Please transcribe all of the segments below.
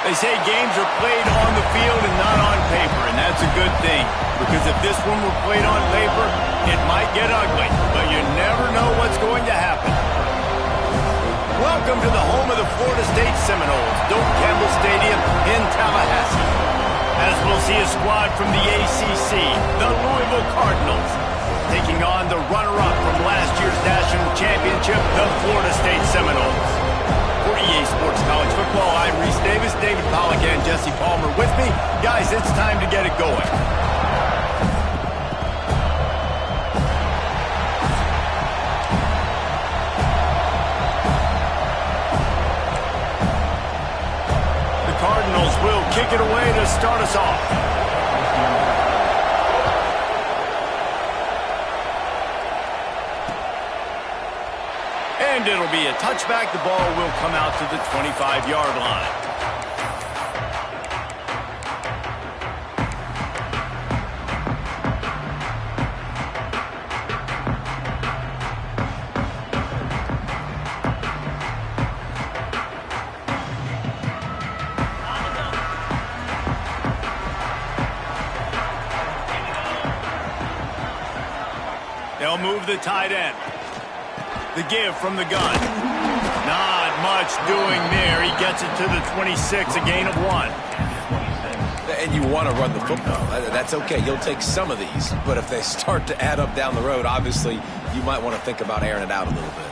They say games are played on the field and not on paper, and that's a good thing. Because if this one were played on paper, it might get ugly, but you never know what's going to happen. Welcome to the home of the Florida State Seminoles, Doak Campbell Stadium in Tallahassee. As we'll see a squad from the ACC, the Louisville Cardinals, taking on the runner-up from last year's national championship, the Florida State Seminoles. For EA Sports College Football, I'm Reese Davis, David Pollack, and Jesse Palmer with me. Guys, it's time to get it going. The Cardinals will kick it away to start us off. And it'll be a touchback. The ball will come out to the 25-yard line. They'll move the tight end. The give from the gun. Not much doing there. He gets it to the 26, a gain of 1. And you want to run the football. That's okay. You'll take some of these. But if they start to add up down the road, obviously, you might want to think about airing it out a little bit.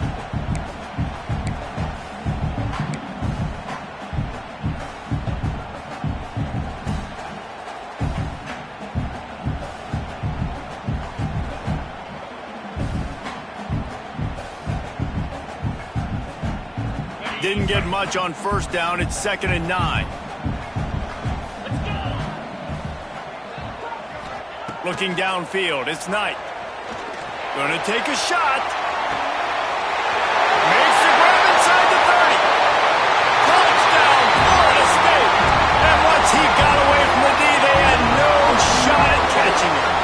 Didn't get much on first down. It's 2nd and 9. Looking downfield. It's Knight. Gonna take a shot. Makes the grab inside the 30. Touchdown, Florida State. And once he got away from the D, they had no shot at catching him.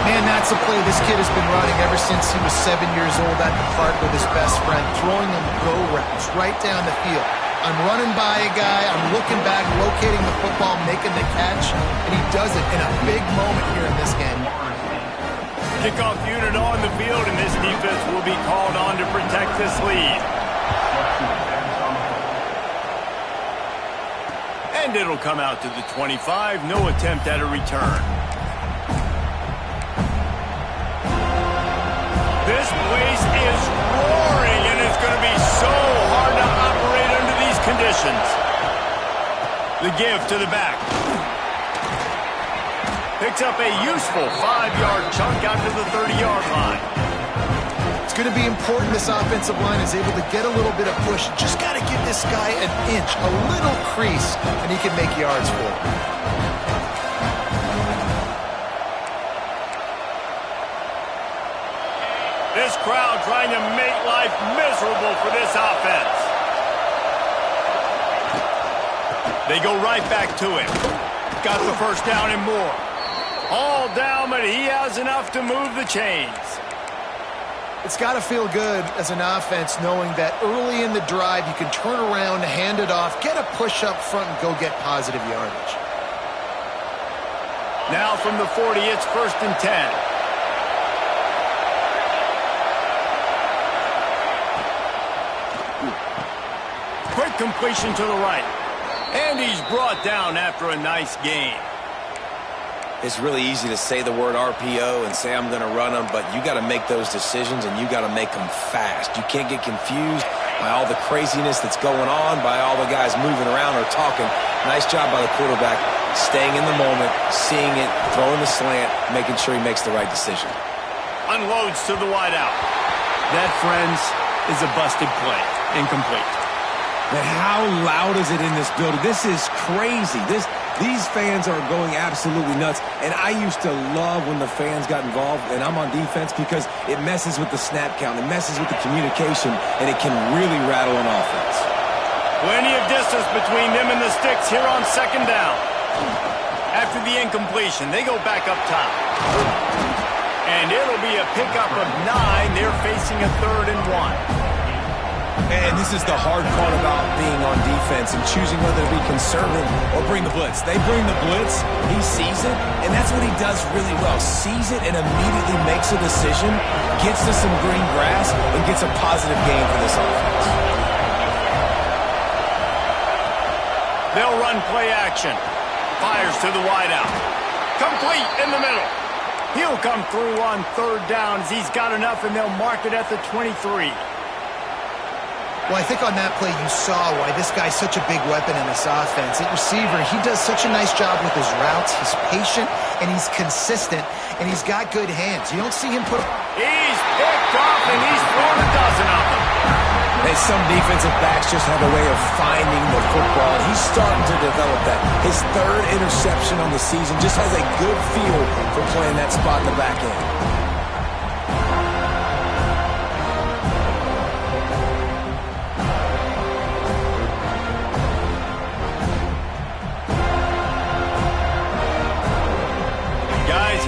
Man, that's a play this kid has been running ever since he was 7 years old at the park with his best friend, throwing him go routes right down the field. I'm running by a guy, I'm looking back, locating the football, making the catch, and he does it in a big moment here in this game. Kickoff unit on the field, and this defense will be called on to protect this lead. And it'll come out to the 25, no attempt at a return. This place is roaring, and it's going to be so hard to operate under these conditions. The give to the back. Picks up a useful 5-yard chunk out to the 30-yard line. It's going to be important this offensive line is able to get a little bit of push. Just got to give this guy an inch, a little crease, and he can make yards for it. This crowd trying to make life miserable for this offense. They go right back to him. Got the first down and more. All down, but he has enough to move the chains. It's got to feel good as an offense knowing that early in the drive you can turn around, hand it off, get a push up front, and go get positive yardage. Now from the 40, it's 1st and 10. Quick completion to the right. And he's brought down after a nice gain. It's really easy to say the word RPO and say I'm going to run them, but you got to make those decisions, and you got to make them fast. You can't get confused by all the craziness that's going on, by all the guys moving around or talking. Nice job by the quarterback, staying in the moment, seeing it, throwing the slant, making sure he makes the right decision. Unloads to the wideout. That, friends, is a busted play. Incomplete. But how loud is it in this building? This is crazy. These fans are going absolutely nuts. And I used to love when the fans got involved, and I'm on defense, because it messes with the snap count. It messes with the communication, and it can really rattle an offense. Plenty of distance between them and the sticks here on 2nd down. After the incompletion, they go back up top. And it'll be a pickup of 9. They're facing a 3rd and 1. And this is the hard part about being on defense and choosing whether to be conservative or bring the blitz. They bring the blitz, he sees it, and that's what he does really well. Sees it and immediately makes a decision, gets to some green grass, and gets a positive gain for this offense. They'll run play action. Fires to the wideout. Complete in the middle. He'll come through on third down as he's got enough, and they'll mark it at the 23. Well, I think on that play you saw why this guy's such a big weapon in this offense. At receiver, he does such a nice job with his routes. He's patient, and he's consistent, and he's got good hands. You don't see him put... He's picked off, and he's thrown a dozen of them. Hey, some defensive backs just have a way of finding the football, and he's starting to develop that. His third interception on the season just has a good feel for playing that spot in the back end.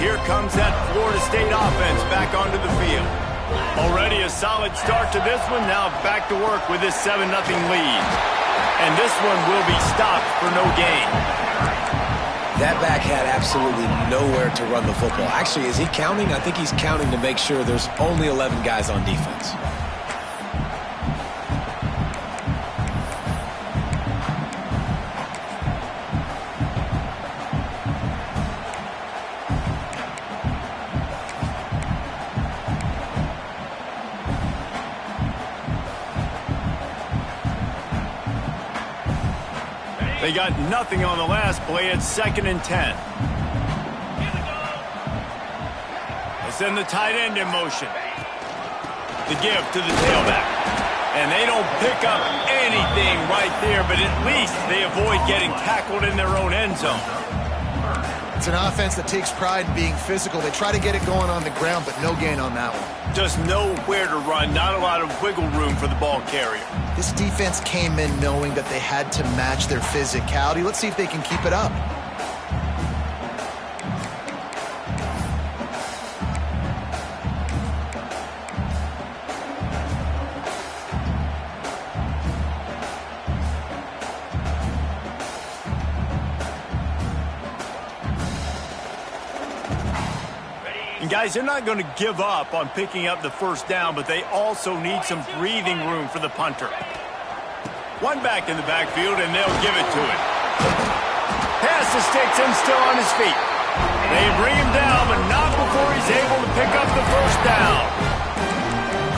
Here comes that Florida State offense back onto the field. Already a solid start to this one. Now back to work with this 7-0 lead. And this one will be stopped for no gain. That back had absolutely nowhere to run the football. Actually, is he counting? I think he's counting to make sure there's only 11 guys on defense. They got nothing on the last play. It's 2nd and 10. They send the tight end in motion. The give to the tailback. And they don't pick up anything right there, but at least they avoid getting tackled in their own end zone. It's an offense that takes pride in being physical. They try to get it going on the ground, but no gain on that one. Just nowhere to run. Not a lot of wiggle room for the ball carrier. This defense came in knowing that they had to match their physicality. Let's see if they can keep it up. Guys, they're not going to give up on picking up the first down, but they also need some breathing room for the punter. One back in the backfield, and they'll give it to him. Pass to Sticks, still on his feet. They bring him down, but not before he's able to pick up the first down.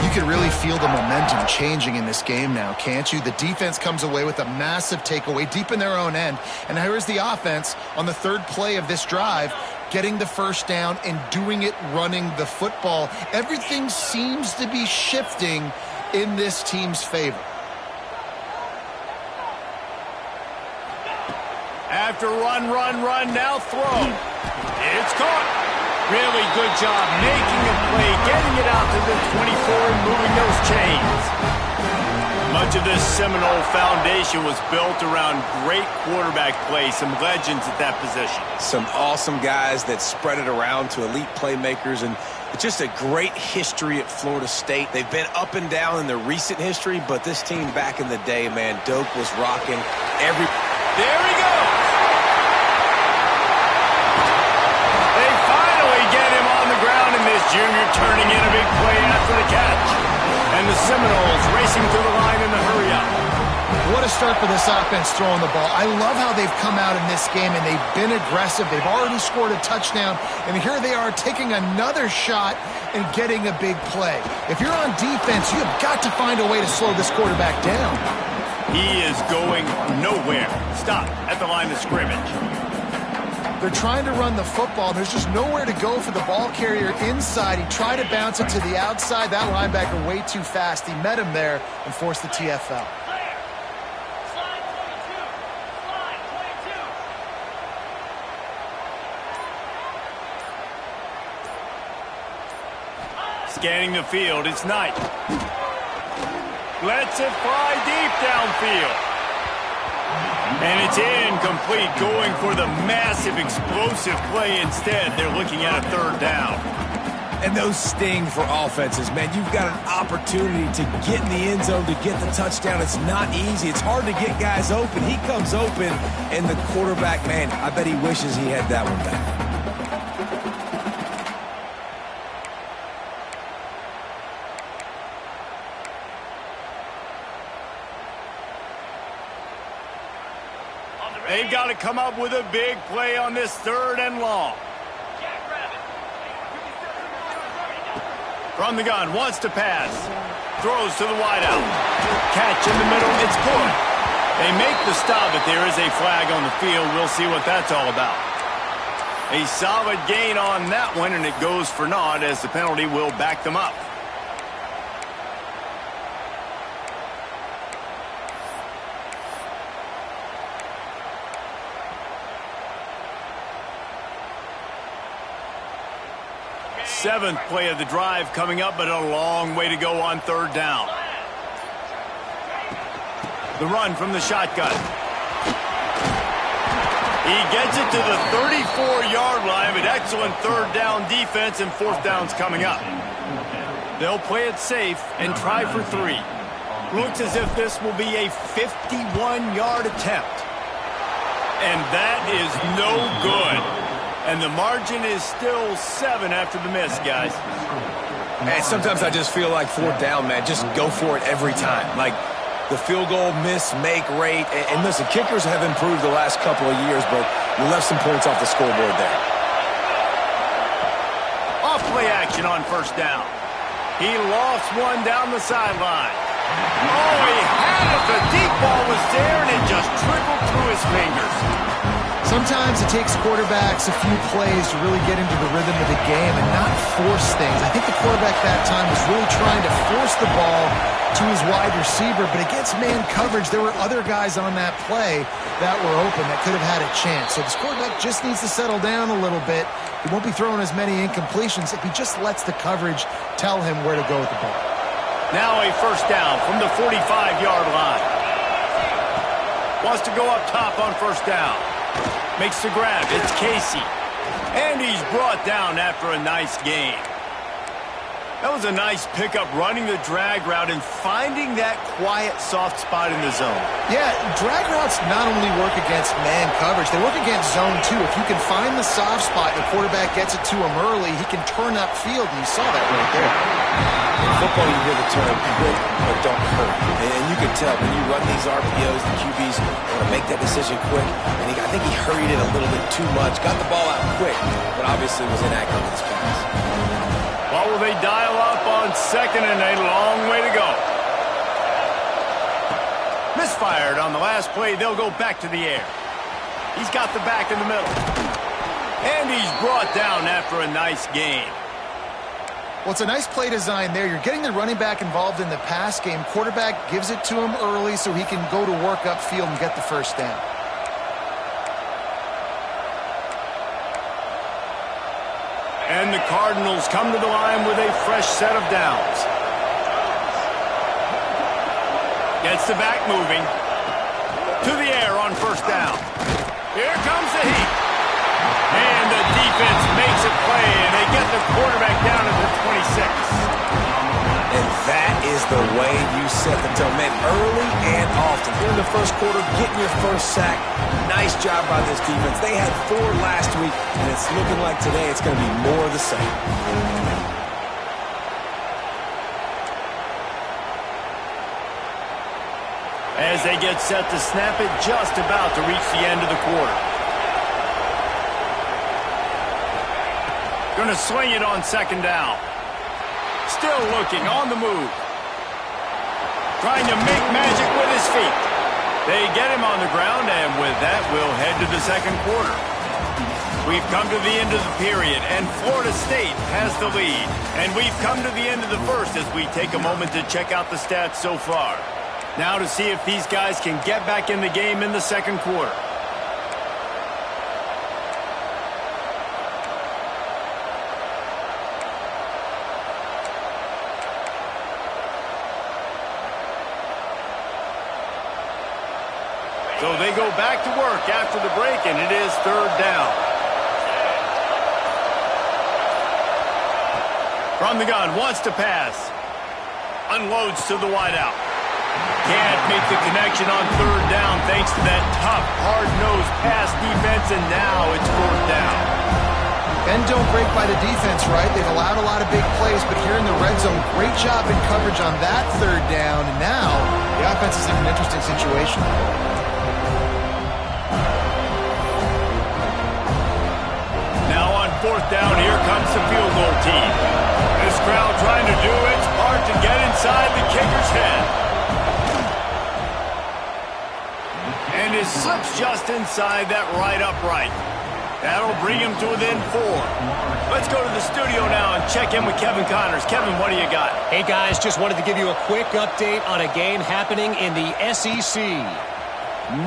You can really feel the momentum changing in this game now, can't you? The defense comes away with a massive takeaway deep in their own end. And here's the offense on the third play of this drive, getting the first down and doing it running the football. Everything seems to be shifting in this team's favor. After run, now throw. It's caught. Really good job making a play, getting it out to the 24 and moving those chains. Much of this Seminole foundation was built around great quarterback play, some legends at that position. Some awesome guys that spread it around to elite playmakers, and just a great history at Florida State. They've been up and down in their recent history, but this team back in the day, man, Doak was rocking every... There he goes! They finally get him on the ground, and this junior turning in a big play after the catch. And the Seminoles racing to the line in the hurry-up. What a start for this offense throwing the ball. I love how they've come out in this game, and they've been aggressive. They've already scored a touchdown, and here they are taking another shot and getting a big play. If you're on defense, you have got to find a way to slow this quarterback down. He is going nowhere. Stop at the line of scrimmage. They're trying to run the football. There's just nowhere to go for the ball carrier inside. He tried to bounce it to the outside. That linebacker way too fast. He met him there and forced the TFL. Scanning the field, it's Knight. Lets it fly deep downfield. And it's incomplete, going for the massive explosive play instead. They're looking at a third down. And those sting for offenses, man. You've got an opportunity to get in the end zone, to get the touchdown. It's not easy. It's hard to get guys open. He comes open, and the quarterback, man, I bet he wishes he had that one back. They've got to come up with a big play on this 3rd and long. From the gun, wants to pass. Throws to the wideout. Catch in the middle, it's good. They make the stop, but there is a flag on the field. We'll see what that's all about. A solid gain on that one, and it goes for naught as the penalty will back them up. Seventh play of the drive coming up, but a long way to go on 3rd down. The run from the shotgun. He gets it to the 34-yard line, but excellent 3rd down defense, and 4th down's coming up. They'll play it safe and try for 3. Looks as if this will be a 51-yard attempt. And that is no good. And the margin is still 7 after the miss, guys. Man, sometimes I just feel like 4th down, man. Just go for it every time. Like the field goal miss-make rate. And listen, kickers have improved the last couple of years, but you left some points off the scoreboard there. Off play action on 1st down. He lost one down the sideline. Oh, he had it. The deep ball was there, and it just trickled through his fingers. Sometimes it takes quarterbacks a few plays to really get into the rhythm of the game and not force things. I think the quarterback that time was really trying to force the ball to his wide receiver, but against man coverage, there were other guys on that play that were open that could have had a chance. So this quarterback just needs to settle down a little bit. He won't be throwing as many incompletions if he just lets the coverage tell him where to go with the ball. Now a 1st down from the 45-yard line. Wants to go up top on 1st down. Makes the grab. It's Casey. And he's brought down after a nice gain. That was a nice pickup, running the drag route and finding that quiet, soft spot in the zone. Yeah, drag routes not only work against man coverage, they work against zone too. If you can find the soft spot and the quarterback gets it to him early, he can turn upfield, and you saw that right there. In football, you hear the term quick but don't hurt. And you can tell when you run these RPOs, the QBs want to make that decision quick. And I think he hurried it a little bit too much, got the ball out quick, but obviously was inaccurate with his pass. What will they dial up on 2nd and a long way to go? Misfired on the last play. They'll go back to the air. He's got the back in the middle. And he's brought down after a nice gain. Well, it's a nice play design there. You're getting the running back involved in the pass game. Quarterback gives it to him early so he can go to work upfield and get the 1st down. And the Cardinals come to the line with a fresh set of downs. Gets the back moving. To the air on 1st down. Here comes the heat. And the defense makes a play, and they get the quarterback down at the 26. And that is the way you set the tone, man, early and often. Here in the 1st quarter, getting your 1st sack. Nice job by this defense. They had 4 last week, and it's looking like today it's going to be more of the same. As they get set to snap it, just about to reach the end of the quarter. Going to swing it on 2nd down. Still looking, on the move. Trying to make magic with his feet. They get him on the ground, and with that, we'll head to the 2nd quarter. We've come to the end of the period, and Florida State has the lead. And we've come to the end of the 1st as we take a moment to check out the stats so far. Now to see if these guys can get back in the game in the 2nd quarter. So they go back to work after the break, and it is 3rd down. From the gun, wants to pass. Unloads to the wideout. Can't make the connection on third down thanks to that tough, hard-nosed pass defense, and now it's fourth down. And don't break by the defense, right? They've allowed a lot of big plays, but here in the red zone, great job in coverage on that third down, and now the offense is in an interesting situation. Now on fourth down, here comes the field goal team. This crowd trying to do its part to get inside the kicker's head. And it slips just inside that right upright. That'll bring him to within 4. Let's go to the studio now and check in with Kevin Connors. Kevin, what do you got? Hey, guys, just wanted to give you a quick update on a game happening in the SEC.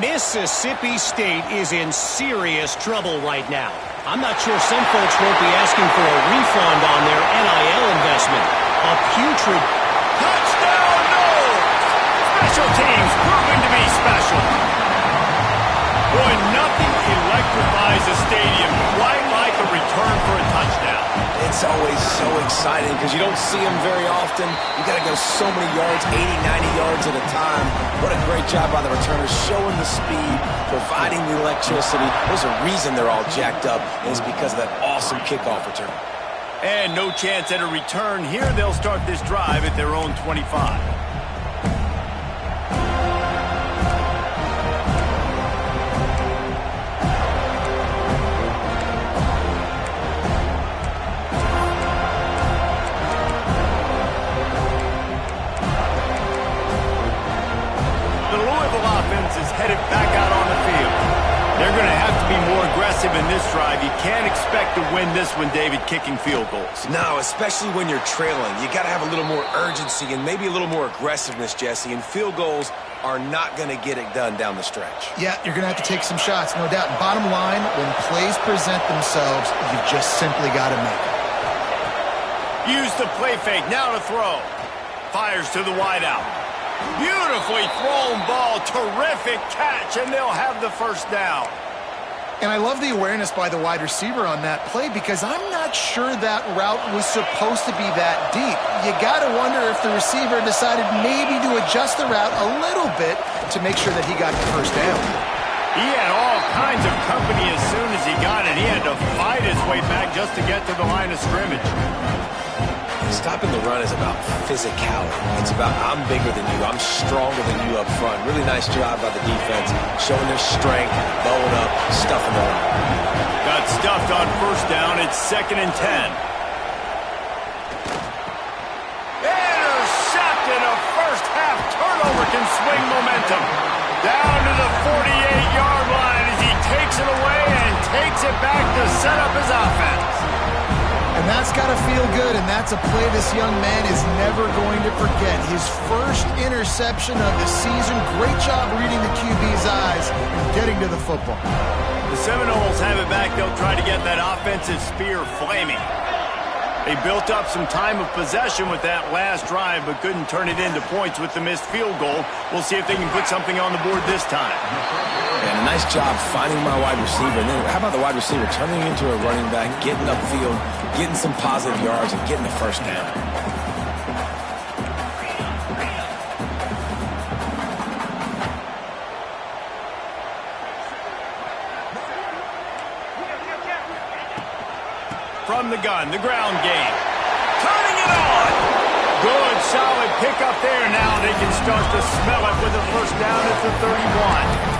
Mississippi State is in serious trouble right now. I'm not sure some folks won't be asking for a refund on their NIL investment. A putrid... Touchdown, no! Special teams proving to be special. Boy, nothing electrifies a stadium quite like a return for a touchdown. It's always so exciting because you don't see them very often. You got to go so many yards, 80, 90 yards at a time. What a great job by the returners, showing the speed, providing the electricity. There's a reason they're all jacked up, and it's because of that awesome kickoff return. And no chance at a return here. They'll start this drive at their own 25. Headed back out on the field. They're going to have to be more aggressive in this drive. You can't expect to win this one, David, kicking field goals. No, especially when you're trailing. You got to have a little more urgency and maybe a little more aggressiveness, Jesse. And field goals are not going to get it done down the stretch. Yeah, you're going to have to take some shots, no doubt. And bottom line, when plays present themselves, you just simply got to make them. Use the play fake. Now to throw. Fires to the wideout. Beautifully thrown ball, terrific catch, and they'll have the first down. And I love the awareness by the wide receiver on that play because I'm not sure that route was supposed to be that deep. You got to wonder if the receiver decided maybe to adjust the route a little bit to make sure that he got the first down. He had all kinds of company as soon as he got it. He had to fight his way back just to get to the line of scrimmage. Stopping the run is about physicality. It's about I'm bigger than you. I'm stronger than you up front. Really nice job by the defense, showing their strength, bowing up, stuffing the run. Got stuffed on first down. It's 2nd and 10. Intercepted. A first-half turnover can swing momentum. Down to the 48-yard line as he takes it away and takes it back to set up his offense. And that's got to feel good, and that's a play this young man is never going to forget. His first interception of the season. Great job reading the QB's eyes and getting to the football. The Seminoles have it back. They'll try to get that offensive spear flaming. They built up some time of possession with that last drive, but couldn't turn it into points with the missed field goal. We'll see if they can put something on the board this time. And a nice job finding my wide receiver. And then how about the wide receiver turning into a running back, getting upfield, getting some positive yards, and getting the first down. From the gun, the ground game. Turning it on. Good, solid pickup there. Now they can start to smell it with a first down at the 31.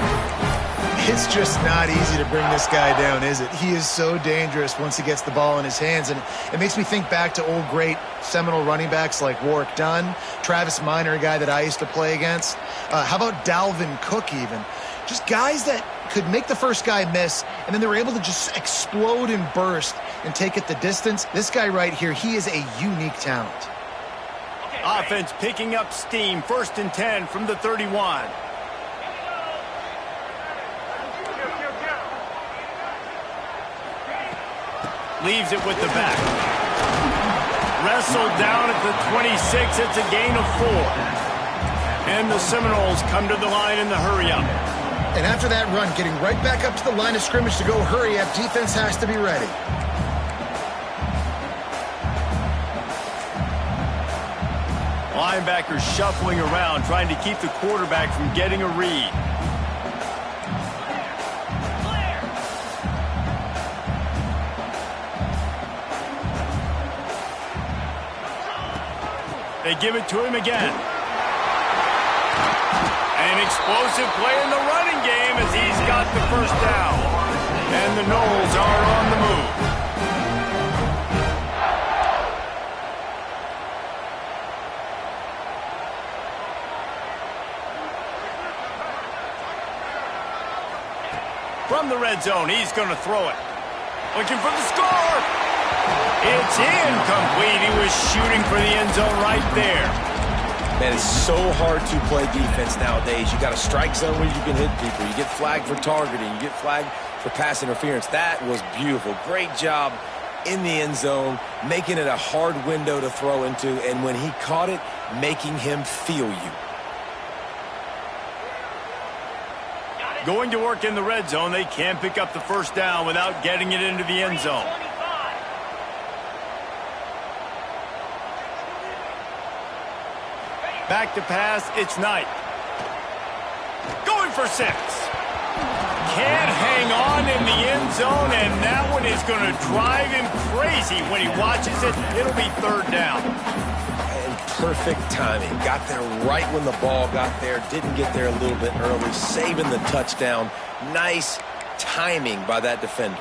It's just not easy to bring this guy down, is it? He is so dangerous once he gets the ball in his hands. And it makes me think back to old great Seminole running backs like Warwick Dunn, Travis Minor, a guy that I used to play against. How about Dalvin Cook even? Just guys that could make the first guy miss, and then they were able to just explode and burst and take it the distance. This guy right here, he is a unique talent. Offense picking up steam. 1st and 10 from the 31. Leaves it with the back. Wrestled down at the 26. It's a gain of 4. And the Seminoles come to the line in the hurry-up. And after that run, getting right back up to the line of scrimmage to go hurry up, defense has to be ready. Linebackers shuffling around, trying to keep the quarterback from getting a read. They give it to him again. An explosive play in the running game as he's got the first down. And the Noles are on the move. From the red zone, he's going to throw it. Looking for the score. It's incomplete. He was shooting for the end zone right there. Man, it's so hard to play defense nowadays. You got a strike zone where you can hit people. You get flagged for targeting. You get flagged for pass interference. That was beautiful. Great job in the end zone, making it a hard window to throw into, and when he caught it, making him feel you. Going to work in the red zone, they can't pick up the first down without getting it into the end zone. Back to pass, it's Knight. Going for 6. Can't hang on in the end zone, and that one is going to drive him crazy when he watches it. It'll be third down. And perfect timing. Got there right when the ball got there. Didn't get there a little bit early. Saving the touchdown. Nice timing by that defender.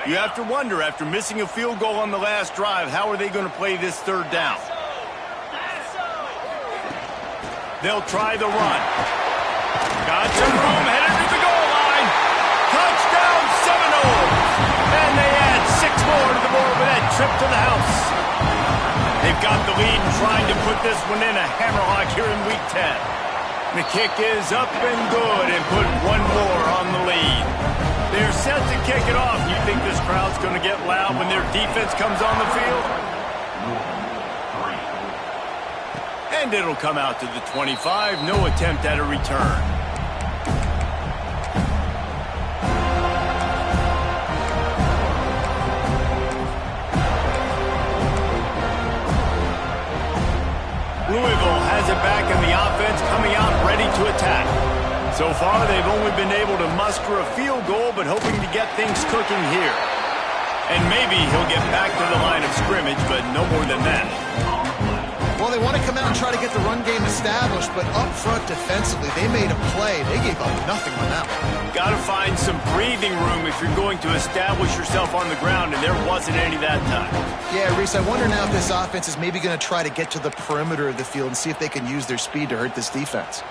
You have to wonder, after missing a field goal on the last drive, how are they going to play this third down? They'll try the run. Got some room, headed to the goal line. Touchdown, Seminoles. And they add 6 more to the board with that trip to the house. They've got the lead and trying to put this one in a hammerlock here in Week 10. The kick is up and good and put one more on the lead. They're set to kick it off. You think this crowd's going to get loud when their defense comes on the field? And it'll come out to the 25. No attempt at a return. Louisville has it back in the offense, coming out ready to attack. So far, they've only been able to muster a field goal, but hoping to get things cooking here. And maybe he'll get back to the line of scrimmage, but no more than that. Well, they want to come out and try to get the run game established, but up front defensively, they made a play. They gave up nothing on that one. Got to find some breathing room if you're going to establish yourself on the ground, and there wasn't any that time. Yeah, Reese, I wonder now if this offense is maybe going to try to get to the perimeter of the field and see if they can use their speed to hurt this defense.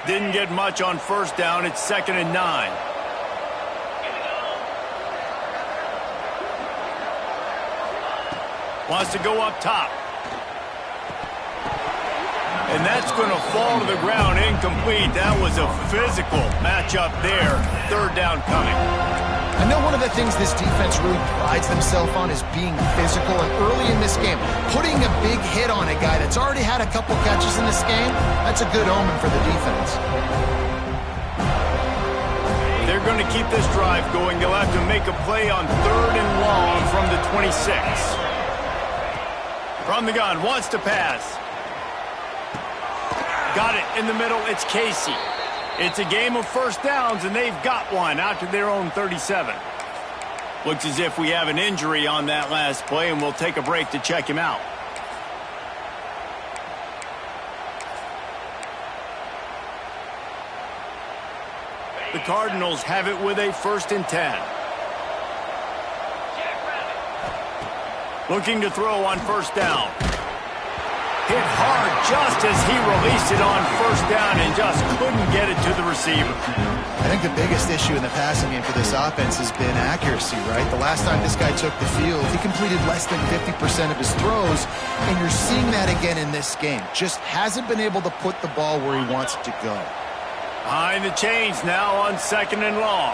Didn't get much on first down. It's 2nd and 9. Wants to go up top. And that's going to fall to the ground, incomplete. That was a physical matchup there. Third down coming. I know one of the things this defense really prides themselves on is being physical, and early in this game, putting a big hit on a guy that's already had a couple catches in this game, that's a good omen for the defense. They're going to keep this drive going. They'll have to make a play on 3rd and long from the 26. From the gun, wants to pass. Got it in the middle. It's Casey. It's a game of first downs, and they've got one out to their own 37. Looks as if we have an injury on that last play, and we'll take a break to check him out. The Cardinals have it with a 1st and 10. Looking to throw on first down. Hit hard just as he released it on first down and just couldn't get it to the receiver. I think the biggest issue in the passing game for this offense has been accuracy, right? The last time this guy took the field, he completed less than 50% of his throws, and you're seeing that again in this game. Just hasn't been able to put the ball where he wants it to go. Behind the chains now on 2nd and long.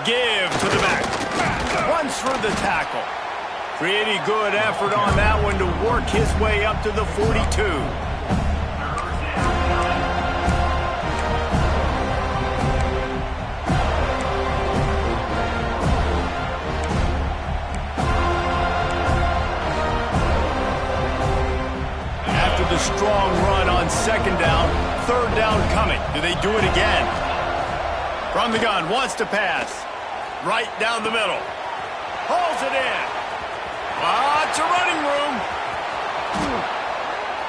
Give to the back. Runs through the tackle. Pretty good effort on that one to work his way up to the 42. After the strong run on second down, third down coming. Do they do it again? From the gun, wants to pass. Right down the middle. Pulls it in. Lots of running room.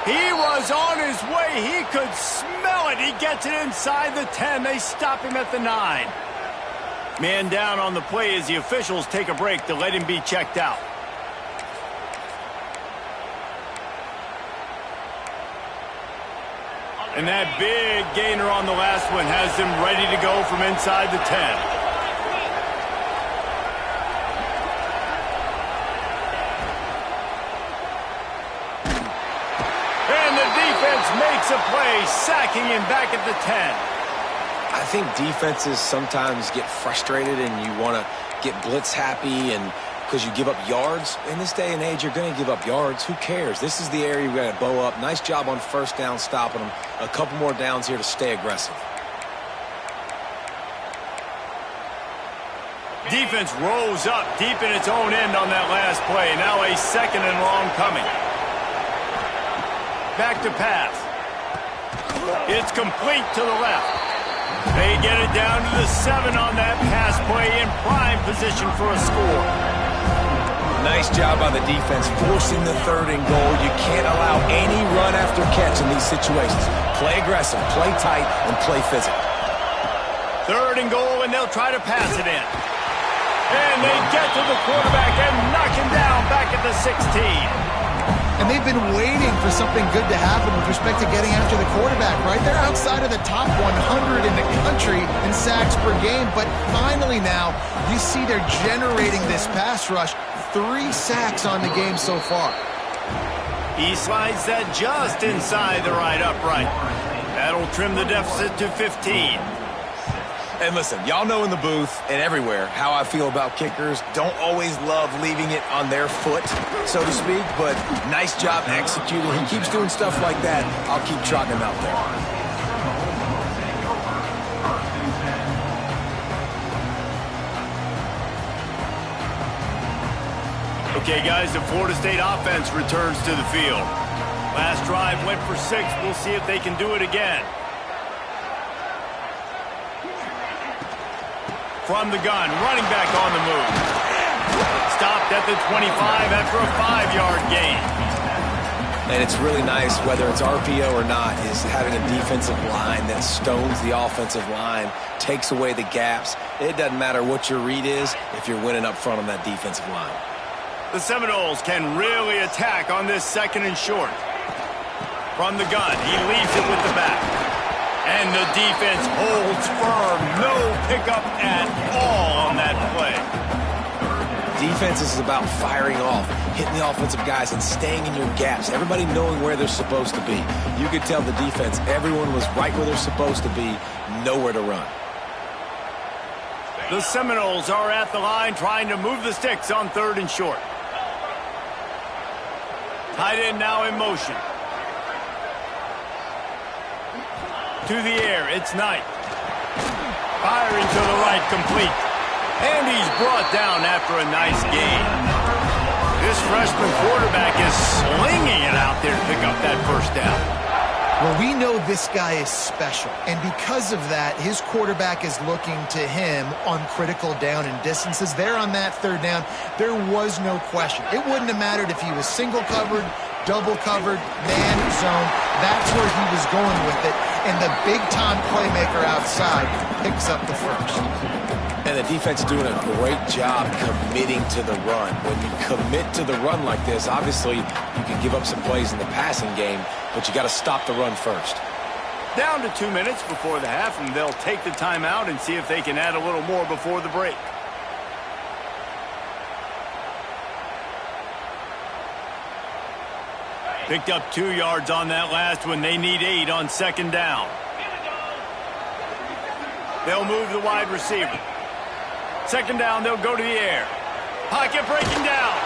He was on his way. He could smell it. He gets it inside the 10. They stop him at the 9. Man down on the play as the officials take a break to let him be checked out. And that big gainer on the last one has them ready to go from inside the 10. And the defense makes a play, sacking him back at the 10. I think defenses sometimes get frustrated and you want to get blitz happy and because you give up yards. In this day and age, you're going to give up yards. Who cares? This is the area you've got to bow up. Nice job on first down stopping them. A couple more downs here to stay aggressive. Defense rose up deep in its own end on that last play. Now a second and long coming. Back to pass. It's complete to the left. They get it down to the 7 on that pass play in prime position for a score. Nice job by the defense forcing the third and goal. You can't allow any run after catch in these situations. Play aggressive, play tight, and play physical. Third and goal, and they'll try to pass it in. And they get to the quarterback and knock him down back at the 16. And they've been waiting for something good to happen with respect to getting after the quarterback, right? They're outside of the top 100 in the country in sacks per game, but finally now you see they're generating this pass rush. 3 sacks on the game so far. He slides that just inside the right upright. That'll trim the deficit to 15. And listen, y'all know in the booth and everywhere how I feel about kickers. Don't always love leaving it on their foot, so to speak, but nice job executing. He keeps doing stuff like that. I'll keep trotting him out there. Okay, guys, the Florida State offense returns to the field. Last drive went for 6. We'll see if they can do it again. From the gun, running back on the move. Stopped at the 25 after a 5-yard gain. And it's really nice, whether it's RPO or not, is having a defensive line that stones the offensive line, takes away the gaps. It doesn't matter what your read is if you're winning up front on that defensive line. The Seminoles can really attack on this second and short. From the gun, he leaves it with the back. And the defense holds firm. No pickup at all on that play. Defense is about firing off, hitting the offensive guys and staying in your gaps. Everybody knowing where they're supposed to be. You could tell the defense, everyone was right where they're supposed to be, nowhere to run. The Seminoles are at the line trying to move the sticks on third and short. Tight end now in motion. To the air, it's Knight. Firing to the right, complete. And he's brought down after a nice gain. This freshman quarterback is slinging it out there to pick up that first down. Well, we know this guy is special, and because of that, his quarterback is looking to him on critical down and distances. There on that third down, there was no question. It wouldn't have mattered if he was single covered, double covered, man zone. That's where he was going with it, and the big-time playmaker outside picks up the first. And the defense is doing a great job committing to the run. When you commit to the run like this, obviously you can give up some plays in the passing game, but you got to stop the run first. Down to 2 minutes before the half, and they'll take the timeout and see if they can add a little more before the break. Picked up 2 yards on that last one. They need 8 on second down. They'll move the wide receiver. Second down, they'll go to the air. Pocket breaking down.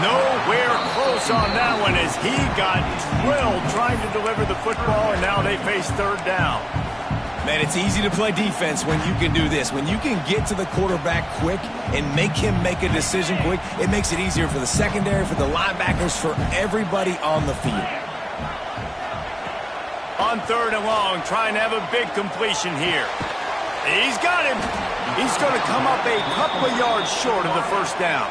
Nowhere close on that one as he got drilled trying to deliver the football, and now they face third down. Man, it's easy to play defense when you can do this. When you can get to the quarterback quick and make him make a decision quick, it makes it easier for the secondary, for the linebackers, for everybody on the field. On third and long, trying to have a big completion here. He's got him. He's going to come up a couple of yards short of the first down.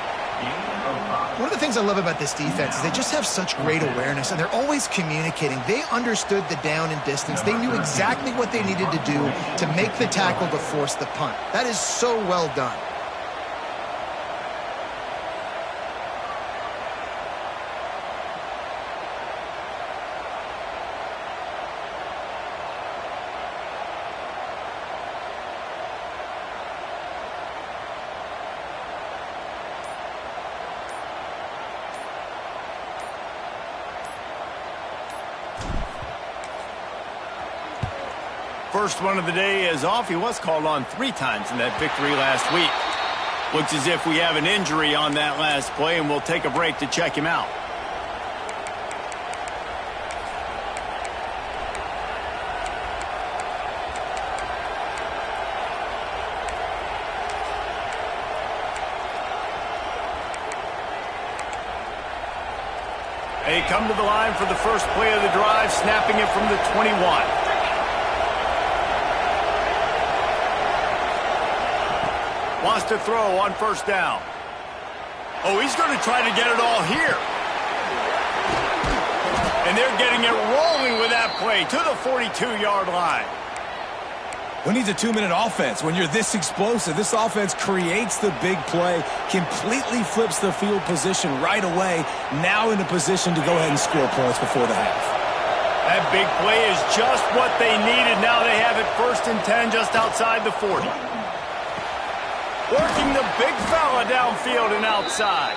One of the things I love about this defense is they just have such great awareness, and they're always communicating. They understood the down and distance. They knew exactly what they needed to do to make the tackle to force the punt. That is so well done. First one of the day is off. He was called on 3 times in that victory last week. Looks as if we have an injury on that last play, and we'll take a break to check him out. They come to the line for the first play of the drive, snapping it from the 21. Wants to throw on first down. Oh, he's going to try to get it all here. And they're getting it rolling with that play to the 42-yard line. Who needs a 2-minute offense? When you're this explosive, this offense creates the big play, completely flips the field position right away, now in a position to go ahead and score points before the half. That big play is just what they needed. Now they have it 1st and 10 just outside the 40. Working the big fella downfield and outside.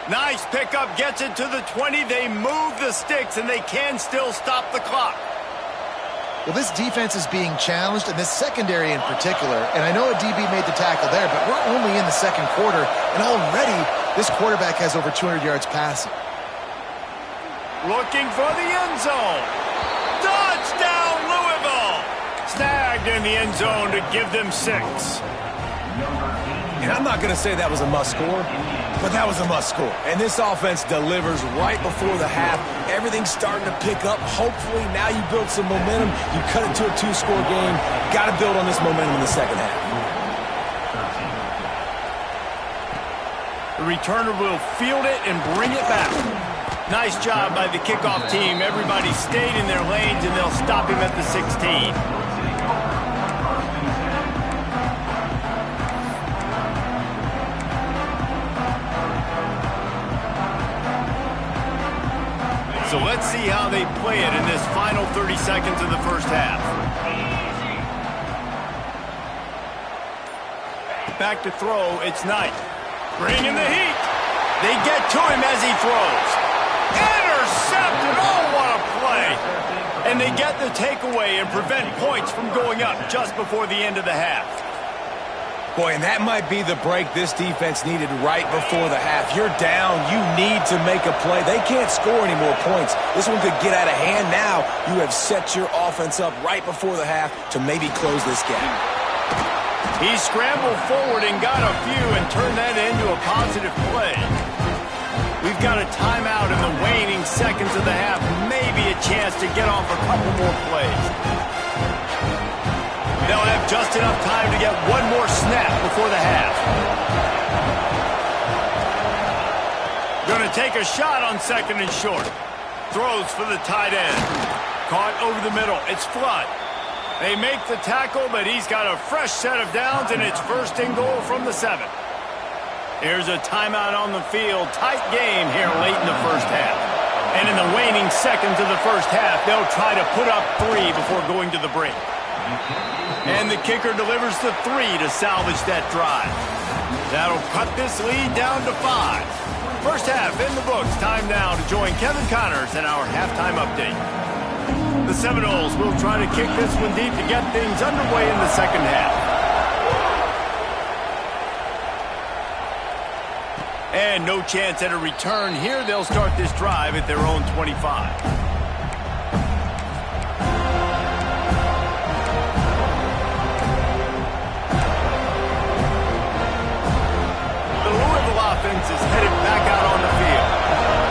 Nice pickup, gets it to the 20. They move the sticks, and they can still stop the clock. Well, this defense is being challenged, and this secondary in particular. And I know a DB made the tackle there, but we're only in the second quarter, and already this quarterback has over 200 yards passing. Looking for the end zone. Touchdown, Louisville! Snagged in the end zone to give them 6. And I'm not going to say that was a must-score, but that was a must-score. And this offense delivers right before the half. Everything's starting to pick up. Hopefully now you build some momentum. You cut it to a 2-score game. Got to build on this momentum in the second half. The returner will field it and bring it back. Nice job by the kickoff team. Everybody stayed in their lanes, and they'll stop him at the 16. So let's see how they play it in this final 30 seconds of the first half. Back to throw, it's Knight. Bringing the heat. They get to him as he throws. Intercepted! Oh, what a play! And they get the takeaway and prevent points from going up just before the end of the half. Boy, and that might be the break this defense needed right before the half. You're down. You need to make a play. They can't score any more points. This one could get out of hand now. You have set your offense up right before the half to maybe close this gap. He scrambled forward and got a few and turned that into a positive play. We've got a timeout in the waning seconds of the half. Maybe a chance to get off a couple more plays. They'll have just enough time to get one more snap before the half. Going to take a shot on 2nd and short. Throws for the tight end. Caught over the middle. It's Flood. They make the tackle, but he's got a fresh set of downs, and it's 1st and goal from the 7. Here's a timeout on the field. Tight game here late in the first half. And in the waning seconds of the first half, they'll try to put up 3 before going to the break. And the kicker delivers the 3 to salvage that drive. That'll cut this lead down to 5. First half in the books. Time now to join Kevin Connors in our halftime update. The Seminoles will try to kick this one deep to get things underway in the second half. And no chance at a return here. They'll start this drive at their own 25. Offense is headed back out on the field.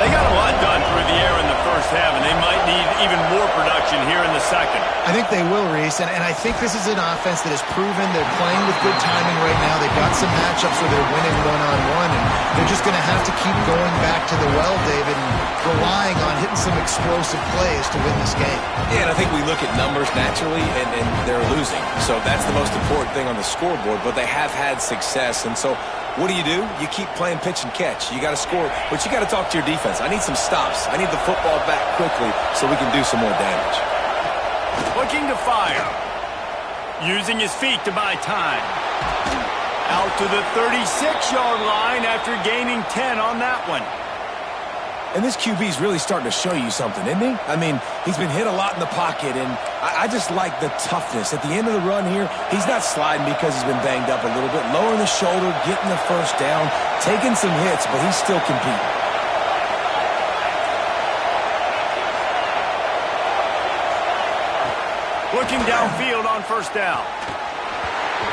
They got a lot done through the air in the first half, and they might need even more production here in the second. I think they will, Reese, and I think this is an offense that has proven they're playing with good timing right now. They've got some matchups where they're winning one-on-one, and they're just going to have to keep going back to the well, David, and relying on hitting some explosive plays to win this game. Yeah, and I think we look at numbers naturally, and they're losing. So that's the most important thing on the scoreboard, but they have had success, and so what do? You keep playing pitch and catch. You got to score, but you got to talk to your defense. I need some stops. I need the football back quickly so we can do some more damage. Looking to fire. Using his feet to buy time. Out to the 36-yard line after gaining 10 on that one. And this QB's really starting to show you something, isn't he? I mean, he's been hit a lot in the pocket, and I just like the toughness. At the end of the run here, he's not sliding because he's been banged up a little bit. Lowering the shoulder, getting the first down, taking some hits, but he's still competing. Looking downfield on first down.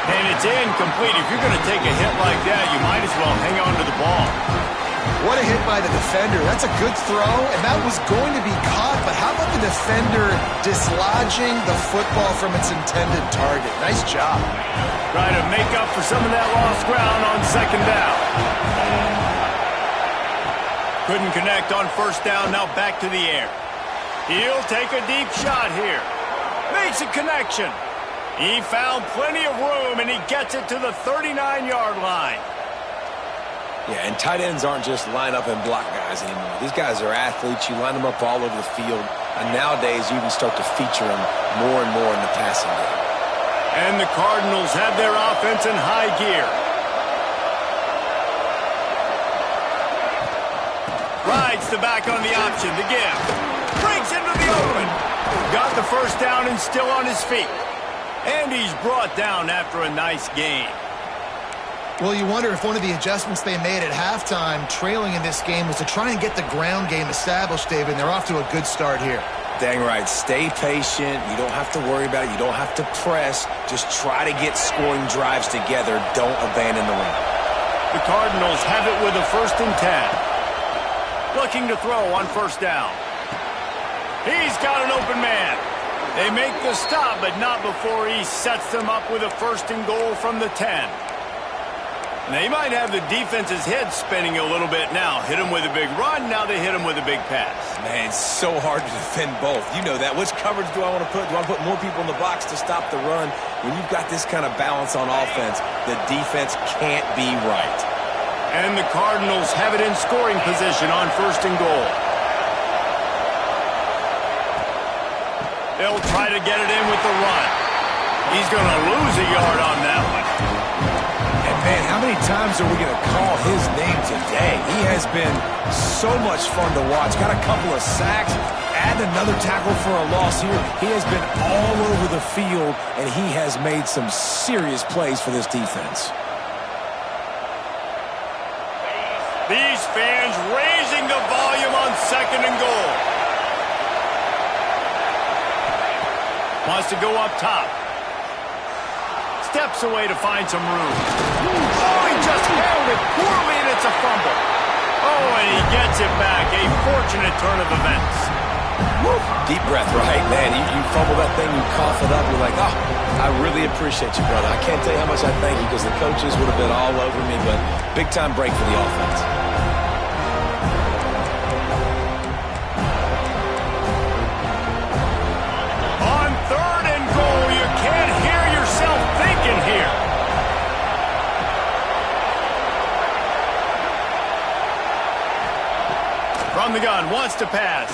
And it's incomplete. If you're going to take a hit like that, you might as well hang on to the ball. What a hit by the defender. That's a good throw, and that was going to be caught, but how about the defender dislodging the football from its intended target? Nice job. Trying to make up for some of that lost ground on second down. Couldn't connect on first down, now back to the air. He'll take a deep shot here. Makes a connection. He found plenty of room, and he gets it to the 39-yard line. Yeah, and tight ends aren't just line up and block guys anymore. These guys are athletes. You line them up all over the field. And nowadays, you can start to feature them more and more in the passing game. And the Cardinals have their offense in high gear. Rides the back on the option. The give. Breaks into the open. Got the first down and still on his feet. And he's brought down after a nice gain. Well, you wonder if one of the adjustments they made at halftime, trailing in this game, was to try and get the ground game established, David, and they're off to a good start here. Dang right. Stay patient. You don't have to worry about it. You don't have to press. Just try to get scoring drives together. Don't abandon the run. The Cardinals have it with a 1st and 10. Looking to throw on first down. He's got an open man. They make the stop, but not before he sets them up with a 1st and goal from the 10. They might have the defense's head spinning a little bit now. Hit him with a big run, now they hit him with a big pass. Man, it's so hard to defend both. You know that. Which coverage do I want to put? Do I want to put more people in the box to stop the run? When you've got this kind of balance on offense, the defense can't be right. And the Cardinals have it in scoring position on 1st and goal. They'll try to get it in with the run. He's going to lose a yard on that one. Man, how many times are we going to call his name today? He has been so much fun to watch. Got a couple of sacks, add another tackle for a loss here. He has been all over the field, and he has made some serious plays for this defense. These fans raising the volume on 2nd and goal. Wants to go up top. Steps away to find some room. Oh, he just handled it poorly, and it's a fumble. Oh, and he gets it back. A fortunate turn of events. Woo. Deep breath, right? Man, you fumble that thing, you cough it up, you're like, oh, I really appreciate you, brother. I can't tell you how much I thank you because the coaches would have been all over me, but big-time break for the offense. On 3rd and goal, you can't hear yourself thinking here. From the gun, wants to pass.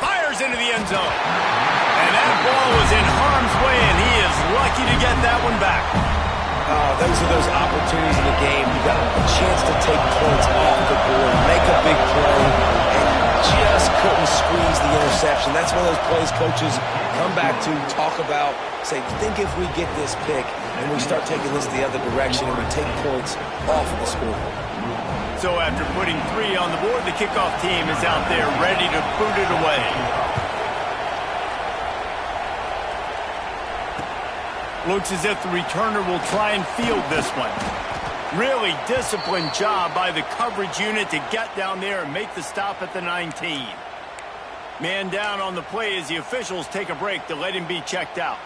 Fires into the end zone. And that ball was in harm's way, and he is lucky to get that one back. Oh, those are those opportunities in the game. You got a chance to take points off the board, make a big play, and just couldn't squeeze the interception. That's one of those plays coaches come back to, talk about, say, think if we get this pick and we start taking this the other direction and we take points off of the scoreboard. So after putting 3 on the board, the kickoff team is out there ready to boot it away. Looks as if the returner will try and field this one. Really disciplined job by the coverage unit to get down there and make the stop at the 19. Man down on the play as the officials take a break to let him be checked out.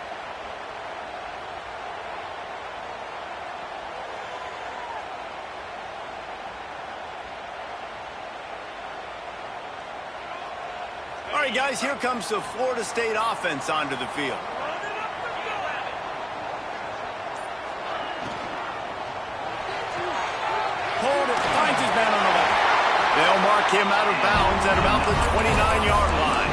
All right, guys, here comes the Florida State offense onto the field. Finds his man on the left. They'll mark him out of bounds at about the 29-yard line.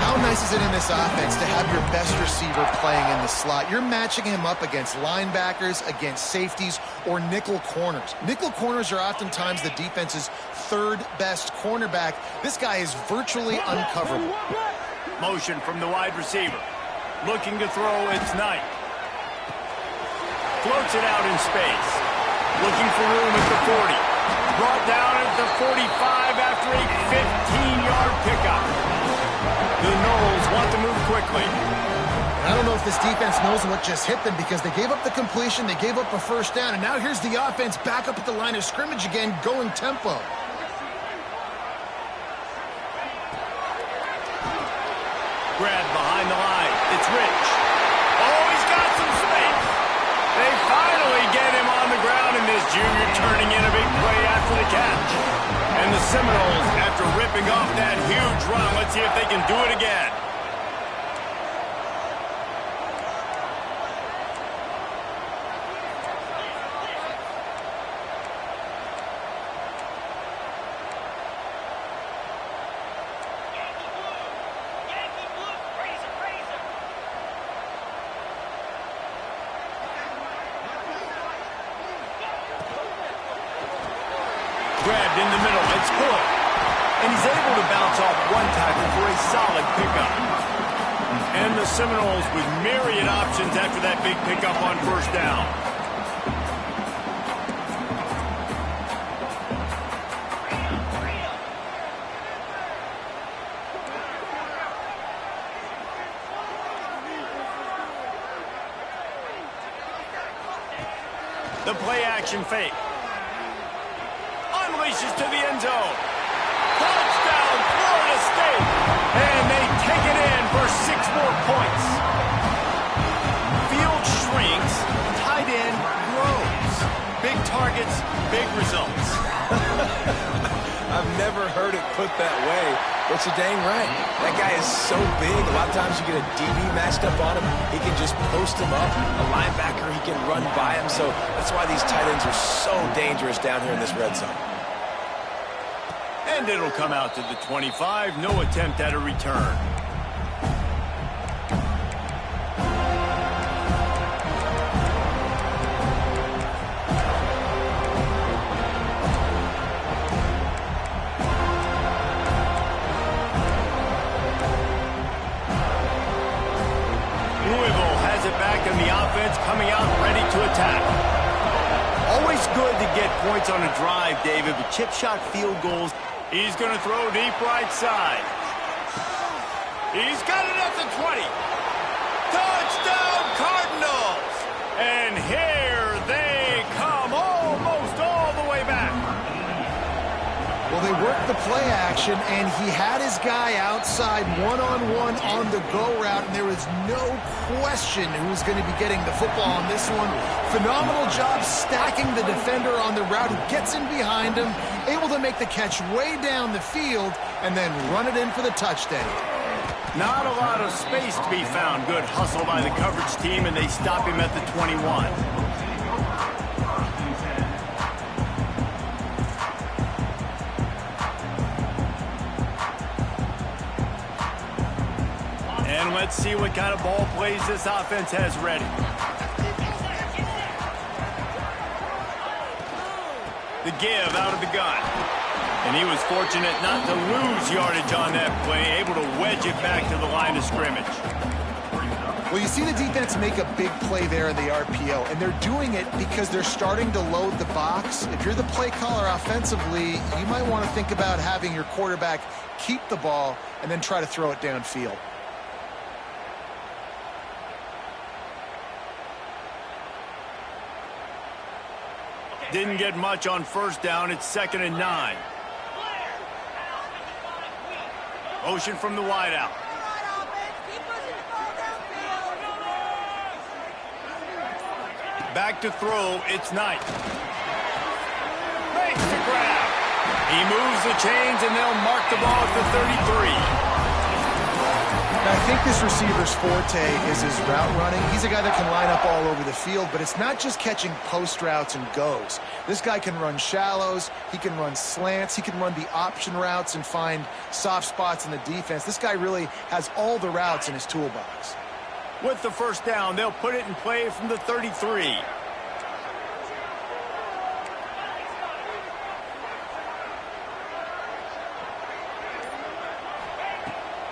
How nice is it in this offense to have your best receiver playing in the slot? You're matching him up against linebackers, against safeties, or nickel corners. Nickel corners are oftentimes the defense's third best cornerback. This guy is virtually uncoverable. Motion from the wide receiver. Looking to throw, it's Knight. Floats it out in space. Looking for room at the 40. Brought down at the 45 after a 15-yard pickup. The Noles want to move quickly. I don't know if this defense knows what just hit them because they gave up the completion, they gave up a first down, and now here's the offense back up at the line of scrimmage again, going tempo. Grab behind the line. It's Rich. Oh, he's got some space. They finally get him on the ground, and this junior turning in a big play after the catch. And the Seminoles, after ripping off that huge run, let's see if they can do it again. Grabbed in the middle, it's Cook. And he's able to bounce off one tackle for a solid pickup. And the Seminoles with myriad options after that big pickup on first down. The play action fake. Unleashes to the end zone. Touchdown, Florida State. And they take it in for 6 more points. Field shrinks, tight end grows. Big targets, big results. I've never heard it put that way, but you're dang right. That guy is so big. A lot of times you get a DB matched up on him. He can just post him up. A linebacker, he can run by him. So that's why these tight ends are so dangerous down here in this red zone. And it'll come out to the 25. No attempt at a return. Louisville has it back, and the offense coming out ready to attack. Always good to get points on a drive, David, but chip shot field goals. He's going to throw deep right side. He's got it at the 20. Touchdown, Cardinals! And here they come, almost all the way back. Well, they worked the play action, and he had his guy outside one-on-one on the go route, and there was no question who was going to be getting the football on this one. Phenomenal job stacking the defender on the route. He gets in behind him, able to make the catch way down the field, and then run it in for the touchdown. Not a lot of space to be found. Good hustle by the coverage team, and they stop him at the 21. And let's see what kind of ball plays this offense has ready. The give out of the gun. And he was fortunate not to lose yardage on that play, able to wedge it back to the line of scrimmage. Well, you see the defense make a big play there in the RPO, and they're doing it because they're starting to load the box. If you're the play caller offensively, you might want to think about having your quarterback keep the ball and then try to throw it downfield. Didn't get much on first down. It's 2nd and 9. Motion from the wideout. Back to throw. It's Knight. Makes the grab. He moves the chains, and they'll mark the ball at the 33. I think this receiver's forte is his route running. He's a guy that can line up all over the field, but it's not just catching post routes and goes. This guy can run shallows, he can run slants, he can run the option routes and find soft spots in the defense. This guy really has all the routes in his toolbox. With the first down, they'll put it in play from the 33.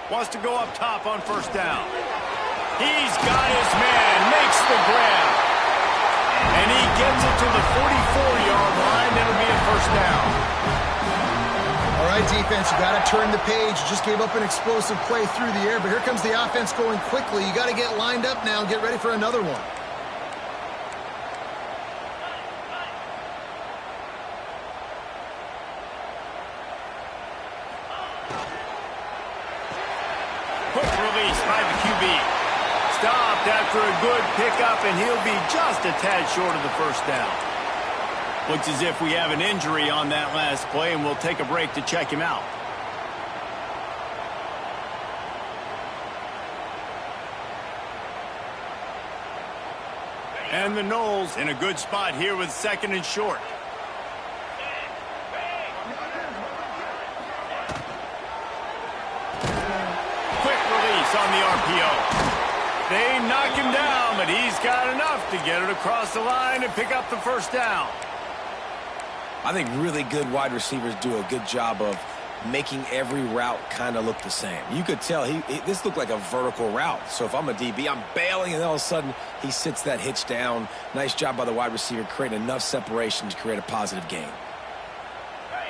Wants to go up top on first down. He's got his man, makes the grab. And he gets it to the 44-yard line. That'll be a first down. All right, defense, you got to turn the page. You just gave up an explosive play through the air, but here comes the offense going quickly. You got to get lined up now and get ready for another one. Quick release by the QB. Stopped after a good pickup, and he'll be just a tad short of the first down. Looks as if we have an injury on that last play, and we'll take a break to check him out. And the Noles in a good spot here with 2nd and short. On the RPO. They knock him down, but he's got enough to get it across the line and pick up the first down. I think really good wide receivers do a good job of making every route kind of look the same. You could tell this looked like a vertical route. So if I'm a DB, I'm bailing, and all of a sudden he sits that hitch down. Nice job by the wide receiver creating enough separation to create a positive gain.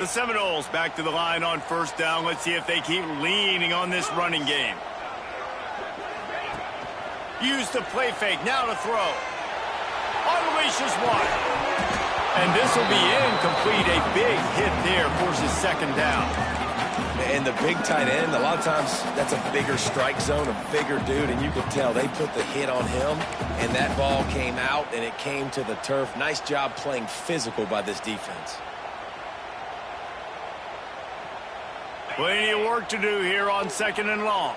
The Seminoles back to the line on first down. Let's see if they keep leaning on this running game. Use the play fake, now to throw. Unleashes one. And this will be incomplete. A big hit there, forces 2nd down. And the big tight end, a lot of times that's a bigger strike zone, a bigger dude, and you could tell they put the hit on him, and that ball came out, and it came to the turf. Nice job playing physical by this defense. Plenty of work to do here on 2nd and long.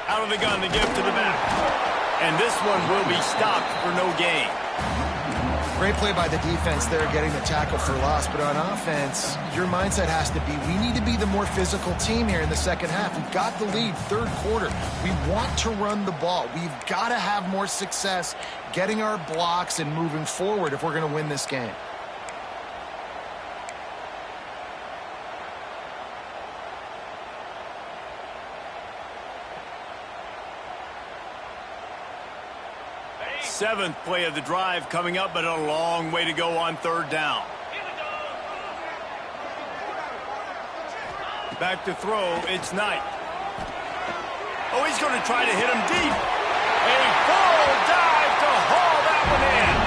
Out of the gun, the give to the back. And this one will be stopped for no gain. Great play by the defense there, getting the tackle for loss. But on offense, your mindset has to be, we need to be the more physical team here in the second half. We've got the lead, 3rd quarter. We want to run the ball. We've got to have more success getting our blocks and moving forward if we're going to win this game. Seventh play of the drive coming up, but a long way to go on 3rd down. Back to throw, it's Knight. Oh, he's going to try to hit him deep. A full dive to haul that one in.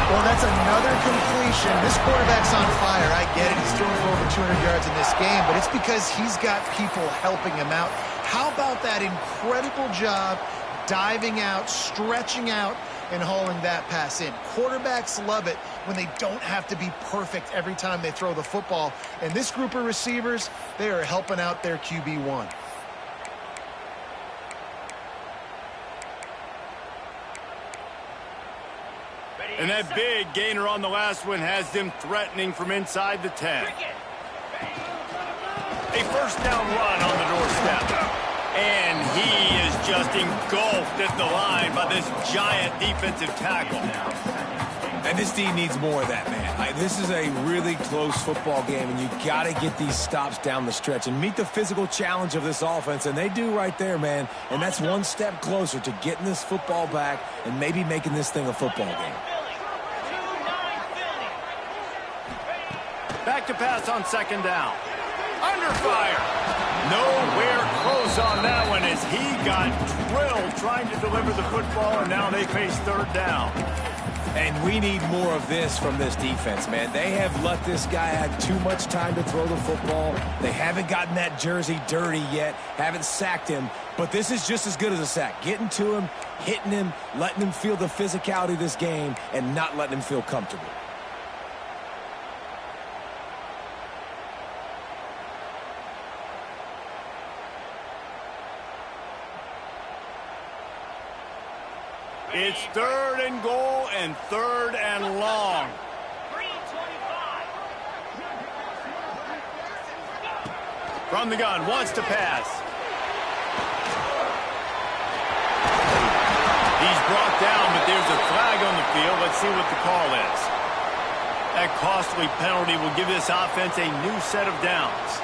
Well, that's another completion. This quarterback's on fire. I get it. He's thrown for over 200 yards in this game, but it's because he's got people helping him out. How about that incredible job diving out, stretching out, and hauling that pass in? Quarterbacks love it when they don't have to be perfect every time they throw the football. And this group of receivers, they are helping out their QB1. And that big gainer on the last one has them threatening from inside the 10. A first down run on the doorstep. And he is just engulfed at the line by this giant defensive tackle. And this team needs more of that, man. This is a really close football game, and you got to get these stops down the stretch and meet the physical challenge of this offense, and they do right there, man. And that's one step closer to getting this football back and maybe making this thing a football game. Back to pass on second down. Under fire. Nowhere close on that one as he got drilled trying to deliver the football, and now they face third down. And we need more of this from this defense, man. They have let this guy have too much time to throw the football. They haven't gotten that jersey dirty yet, haven't sacked him. But this is just as good as a sack. Getting to him, hitting him, letting him feel the physicality of this game, and not letting him feel comfortable. It's third and goal and third and long. From the gun, wants to pass. He's brought down, but there's a flag on the field. Let's see what the call is. That costly penalty will give this offense a new set of downs.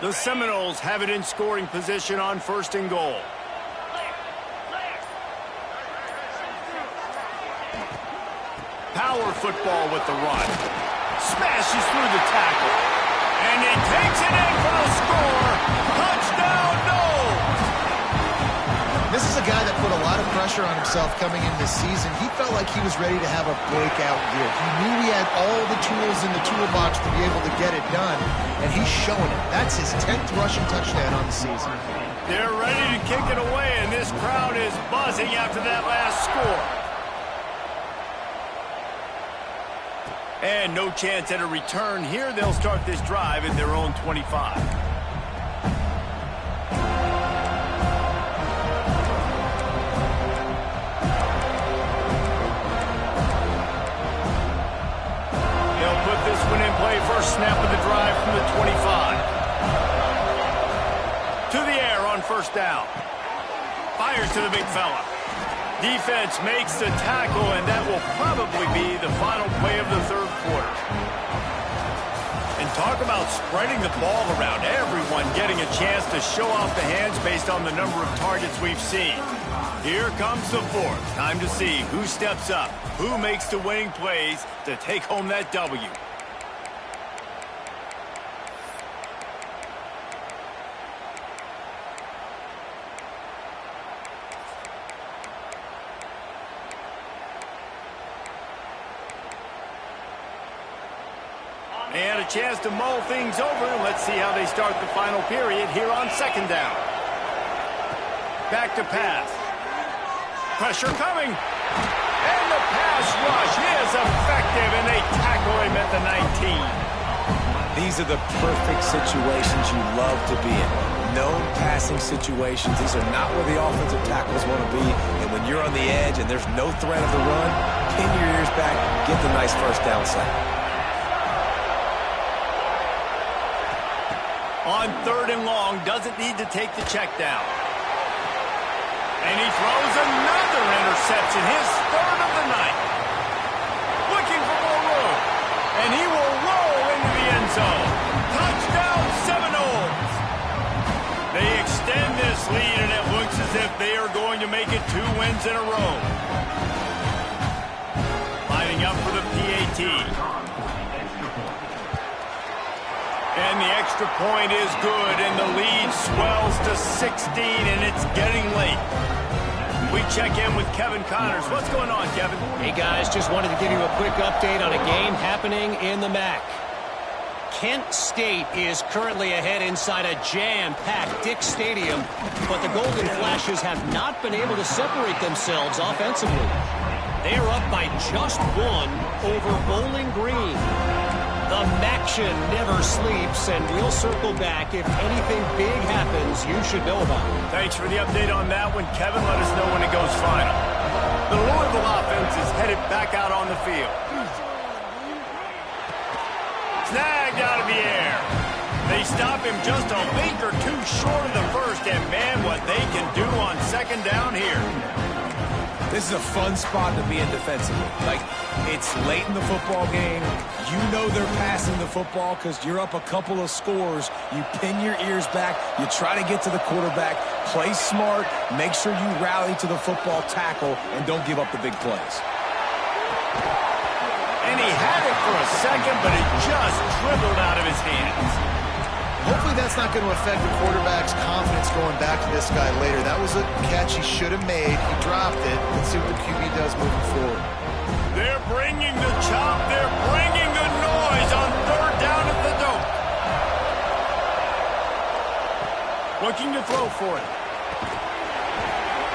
The Seminoles have it in scoring position on first and goal. Power football with the run. Smashes through the tackle. And he takes it in for the score. Touchdown, Noles! This is a guy that put a lot of pressure on himself coming into this season. He felt like he was ready to have a breakout year. He knew he had all the tools in the toolbox to be able to get it done, and he's showing it. That's his 10th rushing touchdown on the season. They're ready to kick it away, and this crowd is buzzing after that last score. And no chance at a return here. They'll start this drive at their own 25. First snap of the drive from the 25. To the air on first down. Fires to the big fella. Defense makes the tackle, and that will probably be the final play of the third quarter. And talk about spreading the ball around. Everyone getting a chance to show off the hands based on the number of targets we've seen. Here comes the fourth. Time to see who steps up, who makes the winning plays to take home that W. And a chance to mull things over. Let's see how they start the final period here on second down. Back to pass. Pressure coming. And the pass rush is effective, and they tackle him at the 19. These are the perfect situations you love to be in. Known passing situations. These are not where the offensive tackles want to be. And when you're on the edge and there's no threat of the run, pin your ears back, get the nice first down sack. On third and long, doesn't need to take the check down. And he throws another interception, his third of the night. Looking for more room. And he will roll into the end zone. Touchdown, Seminoles. They extend this lead, and it looks as if they are going to make it 2 wins in a row. Lining up for the PAT. And the extra point is good, and the lead swells to 16, and it's getting late. We check in with Kevin Connors. What's going on, Kevin? Hey, guys, just wanted to give you a quick update on a game happening in the MAC. Kent State is currently ahead inside a jam-packed Dick Stadium, but the Golden Flashes have not been able to separate themselves offensively. They are up by just 1 over Bowling Green. The MACtion never sleeps, and we'll circle back. If anything big happens, you should know about it. Thanks for the update on that one, Kevin. Let us know when it goes final. The Louisville offense is headed back out on the field. snagged out of the air. They stop him just a leap or two short of the first, and man, what they can do on second down here. This is a fun spot to be in defensively. Like, it's late in the football game. You know they're passing the football because you're up a couple of scores. You pin your ears back. You try to get to the quarterback. Play smart. Make sure you rally to the football tackle and don't give up the big plays. And he had it for a second, but it just dribbled out of his hands. Hopefully that's not going to affect the quarterback's confidence going back to this guy later. That was a catch he should have made. He dropped it. Let's see what the QB does moving forward. They're bringing the chop. They're bringing the noise on third down at the dope. Looking to throw for it.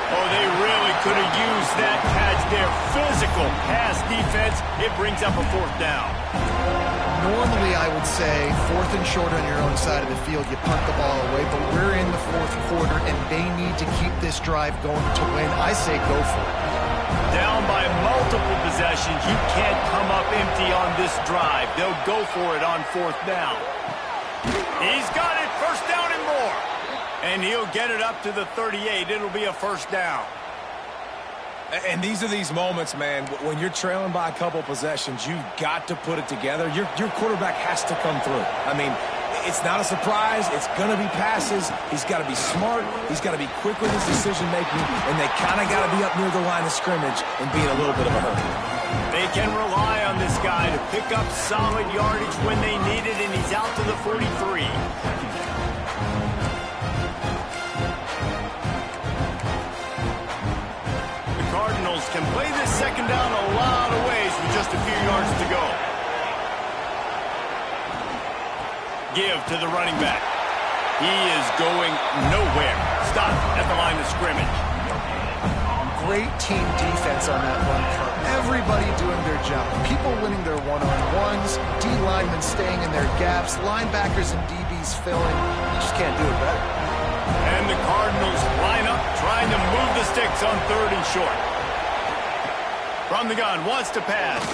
Oh, they really could have used that catch there. Physical pass defense. It brings up a fourth down. Normally, I would say, 4th and short on your own side of the field, you punt the ball away, but we're in the 4th quarter, and they need to keep this drive going to win. I say go for it. Down by multiple possessions, you can't come up empty on this drive. They'll go for it on 4th down. He's got it, first down and more. And he'll get it up to the 38. It'll be a first down. And these are these moments, man, when you're trailing by a couple possessions, you've got to put it together. Your quarterback has to come through. I mean, it's not a surprise. It's going to be passes. He's got to be smart. He's got to be quick with his decision-making, and they kind of got to be up near the line of scrimmage and be in a little bit of a hurry. They can rely on this guy to pick up solid yardage when they need it, and he's out to the 43. Can play this second down a lot of ways with just a few yards to go. Give to the running back. He is going nowhere. Stop at the line of scrimmage. Great team defense on that run cut. Everybody doing their job. People winning their one-on-ones, D linemen staying in their gaps, linebackers and DBs filling. You just can't do it better. And the Cardinals line up, trying to move the sticks on 3rd and short. From the gun, wants to pass.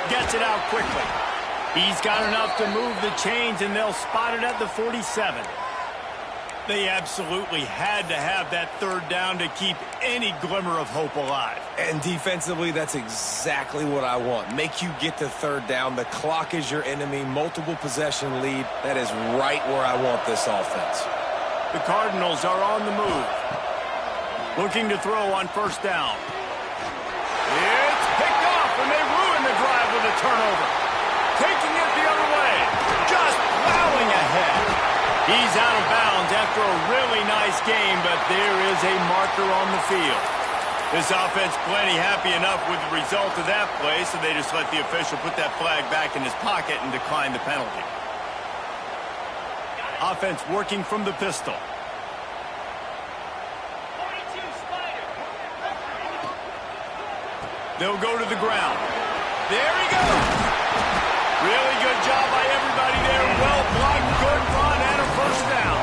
Gets it out quickly. He's got enough to move the chains, and they'll spot it at the 47. They absolutely had to have that 3rd down to keep any glimmer of hope alive. And defensively, that's exactly what I want. Make you get to 3rd down. The clock is your enemy. Multiple possession lead. That is right where I want this offense. The Cardinals are on the move. Looking to throw on 1st down. It's picked off, and they ruin the drive with a turnover. Taking it the other way. Just plowing ahead. He's out of bounds after a really nice game, but there is a marker on the field. This offense plenty happy enough with the result of that play, so they just let the official put that flag back in his pocket and decline the penalty. Offense working from the pistol. They'll go to the ground. There he goes. Really good job by everybody there. Well blocked, good run, and a first down.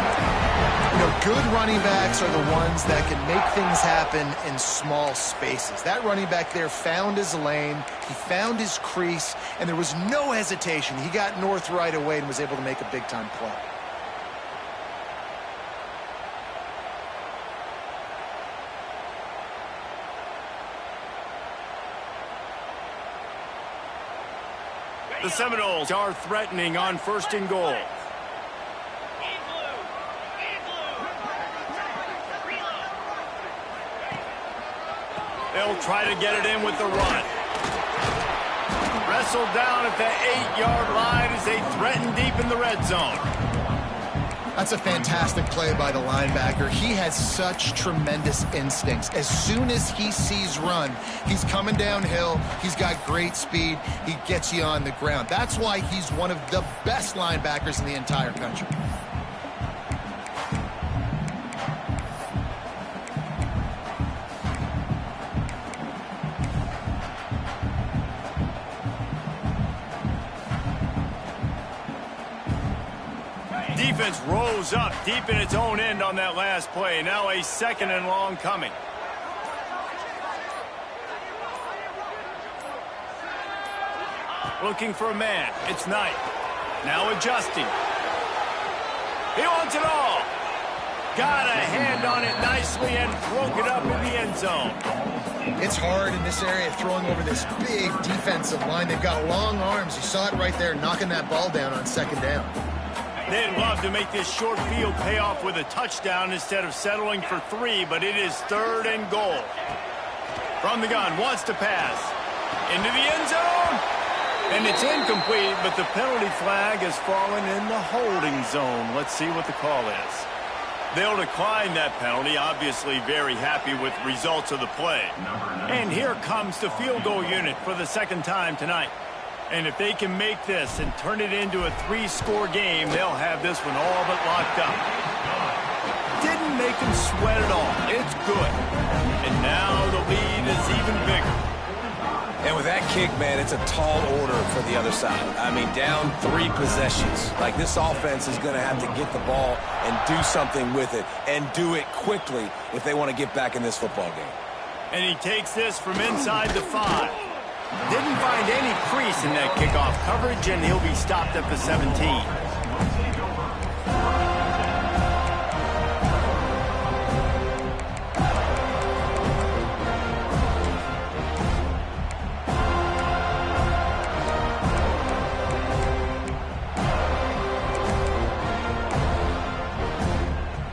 You know, good running backs are the ones that can make things happen in small spaces. That running back there found his lane, he found his crease, and there was no hesitation. He got north right away and was able to make a big-time play. The Seminoles are threatening on 1st and goal. They'll try to get it in with the run. Wrestled down at the 8-yard line as they threaten deep in the red zone. That's a fantastic play by the linebacker. He has such tremendous instincts. As soon as he sees run, he's coming downhill. He's got great speed. He gets you on the ground. That's why he's one of the best linebackers in the entire country. Defense rose up deep in its own end on that last play. Now a 2nd and long coming. Looking for a man. It's Knight. Now adjusting. He wants it all. Got a hand on it nicely and broke it up in the end zone. It's hard in this area throwing over this big defensive line. They've got long arms. You saw it right there, knocking that ball down on second down. They'd love to make this short field pay off with a touchdown instead of settling for 3, but it is 3rd and goal. From the gun, wants to pass. Into the end zone. And it's incomplete, but the penalty flag has fallen in the holding zone. Let's see what the call is. They'll decline that penalty, obviously very happy with the results of the play. And here comes the field goal unit for the 2nd time tonight. And if they can make this and turn it into a 3-score game, they'll have this one all but locked up. Didn't make them sweat at all. It's good. And now the lead is even bigger. And with that kick, man, it's a tall order for the other side. I mean, down 3 possessions. Like, this offense is going to have to get the ball and do something with it, and do it quickly if they want to get back in this football game. And he takes this from inside the 5. Didn't find any crease in that kickoff coverage, and he'll be stopped at the 17.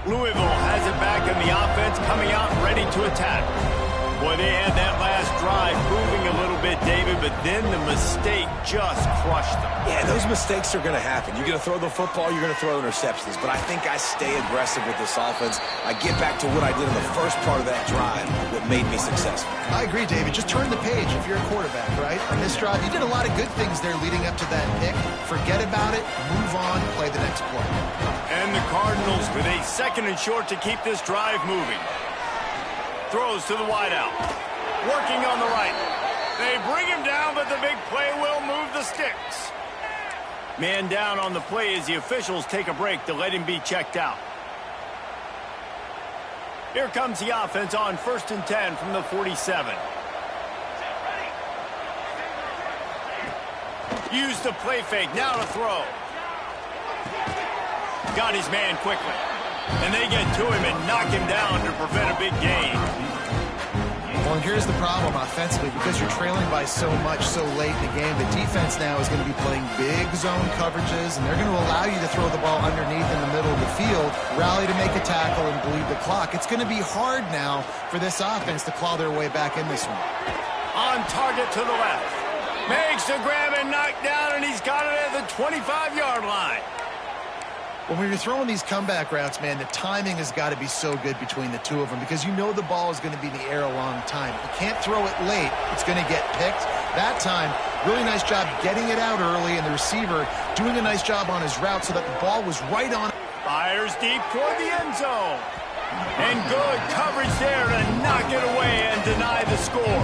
Louisville has it back in the offense, coming out ready to attack. Boy, they had that last drive moving a little bit, David, but then the mistake just crushed them. Yeah, those mistakes are going to happen. You're going to throw the football, you're going to throw interceptions. But I think I stay aggressive with this offense. I get back to what I did in the first part of that drive that made me successful. I agree, David. Just turn the page if you're a quarterback, right? On this drive, you did a lot of good things there leading up to that pick. Forget about it, move on, play the next play. And the Cardinals with a 2nd and short to keep this drive moving. Throws to the wideout. Working on the right. They bring him down, but the big play will move the sticks. Man down on the play as the officials take a break to let him be checked out. Here comes the offense on 1st and 10 from the 47. Use the play fake. Now to throw. Got his man quickly. And they get to him and knock him down to prevent a big gain. Well, and here's the problem offensively. Because you're trailing by so much so late in the game, the defense now is going to be playing big zone coverages, and they're going to allow you to throw the ball underneath in the middle of the field, rally to make a tackle, and bleed the clock. It's going to be hard now for this offense to claw their way back in this one. On target to the left. Makes the grab and knock down, and he's got it at the 25-yard line. Well, when you're throwing these comeback routes, man, the timing has got to be so good between the two of them because you know the ball is going to be in the air a long time. You can't throw it late. It's going to get picked. That time, really nice job getting it out early, and the receiver doing a nice job on his route so that the ball was right on. Fires deep toward the end zone. And good coverage there to knock it away and deny the score.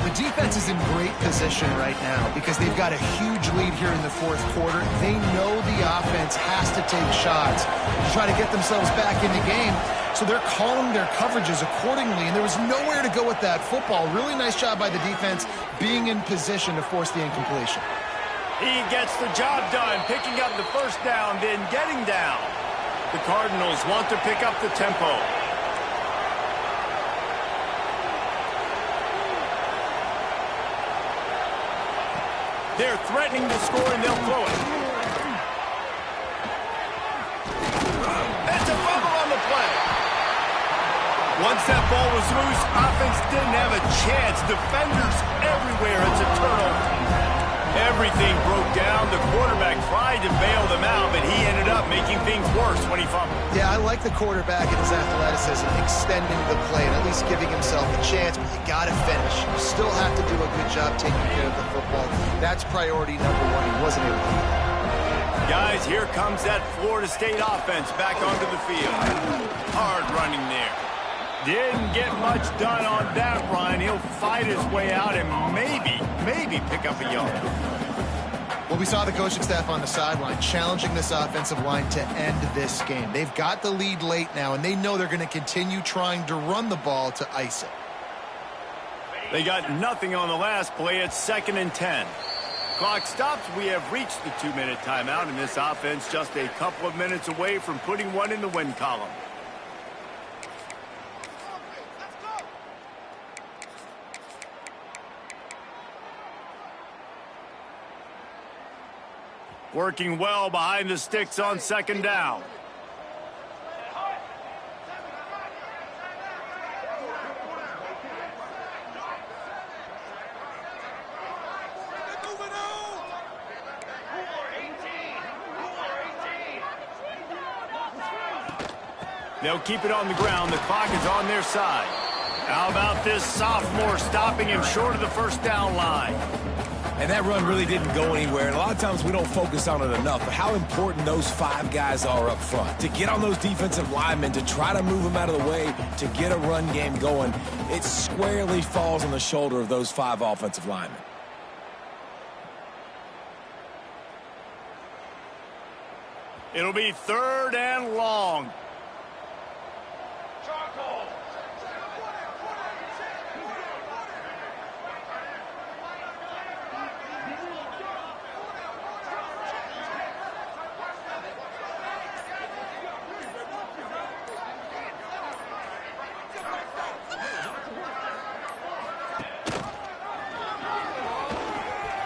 The defense is in great position right now because they've got a huge lead here in the 4th quarter. They know the offense has to take shots to try to get themselves back in the game. So they're calling their coverages accordingly, and there was nowhere to go with that football. Really nice job by the defense being in position to force the incompletion. He gets the job done, picking up the 1st down, then getting down. The Cardinals want to pick up the tempo. They're threatening to score, and they'll throw it. That's a fumble on the play. Once that ball was loose, offense didn't have a chance. Defenders everywhere. It's a turnover. Everything broke down. The quarterback tried to bail them out, but he ended up making things worse when he fumbled. Yeah, I like the quarterback and his athleticism, extending the play and at least giving himself a chance, but you got to finish. You still have to do a good job taking care of the football. That's priority number 1. He wasn't able to do that. Guys, here comes that Florida State offense back onto the field. Hard running there. Didn't get much done on that run. He'll fight his way out and maybe pick up a yard. Well, we saw the coaching staff on the sideline challenging this offensive line to end this game. They've got the lead late now, and they know they're going to continue trying to run the ball to ice it. They got nothing on the last play. It's 2nd and 10. Clock stops. We have reached the 2-minute timeout, and this offense just a couple of minutes away from putting one in the win column. Working well behind the sticks on second down. They'll keep it on the ground. The clock is on their side. How about this sophomore stopping him short of the first down line? And that run really didn't go anywhere. And a lot of times we don't focus on it enough. But how important those 5 guys are up front. To get on those defensive linemen, to try to move them out of the way, to get a run game going, it squarely falls on the shoulder of those 5 offensive linemen. It'll be 3rd and long.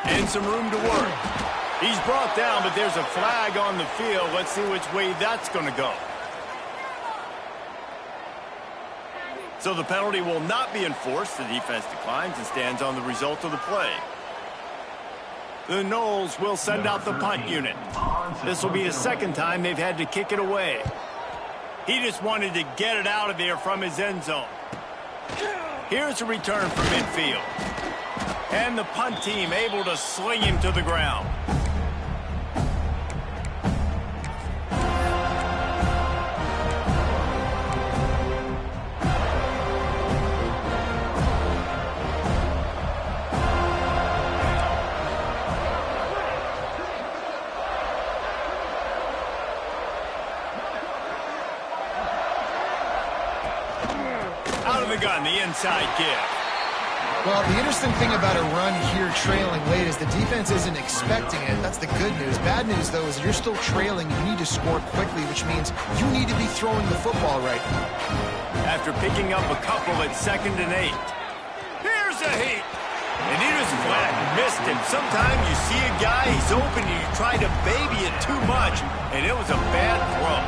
And some room to work. He's brought down, but there's a flag on the field. Let's see which way that's going to go. So the penalty will not be enforced. The defense declines and stands on the result of the play. The Noles will send out the punt unit. This will be the 2nd time they've had to kick it away. He just wanted to get it out of there from his end zone. Here's a return from midfield. And the punt team able to sling him to the ground. Out of the gun, the inside give. Well, the interesting thing about a run here trailing late is the defense isn't expecting it. That's the good news. Bad news, though, is you're still trailing. You need to score quickly, which means you need to be throwing the football right now. After picking up a couple at 2nd and 8. Here's a heat. And he just flat missed him. Sometimes you see a guy, he's open, and you try to baby it too much, and it was a bad throw.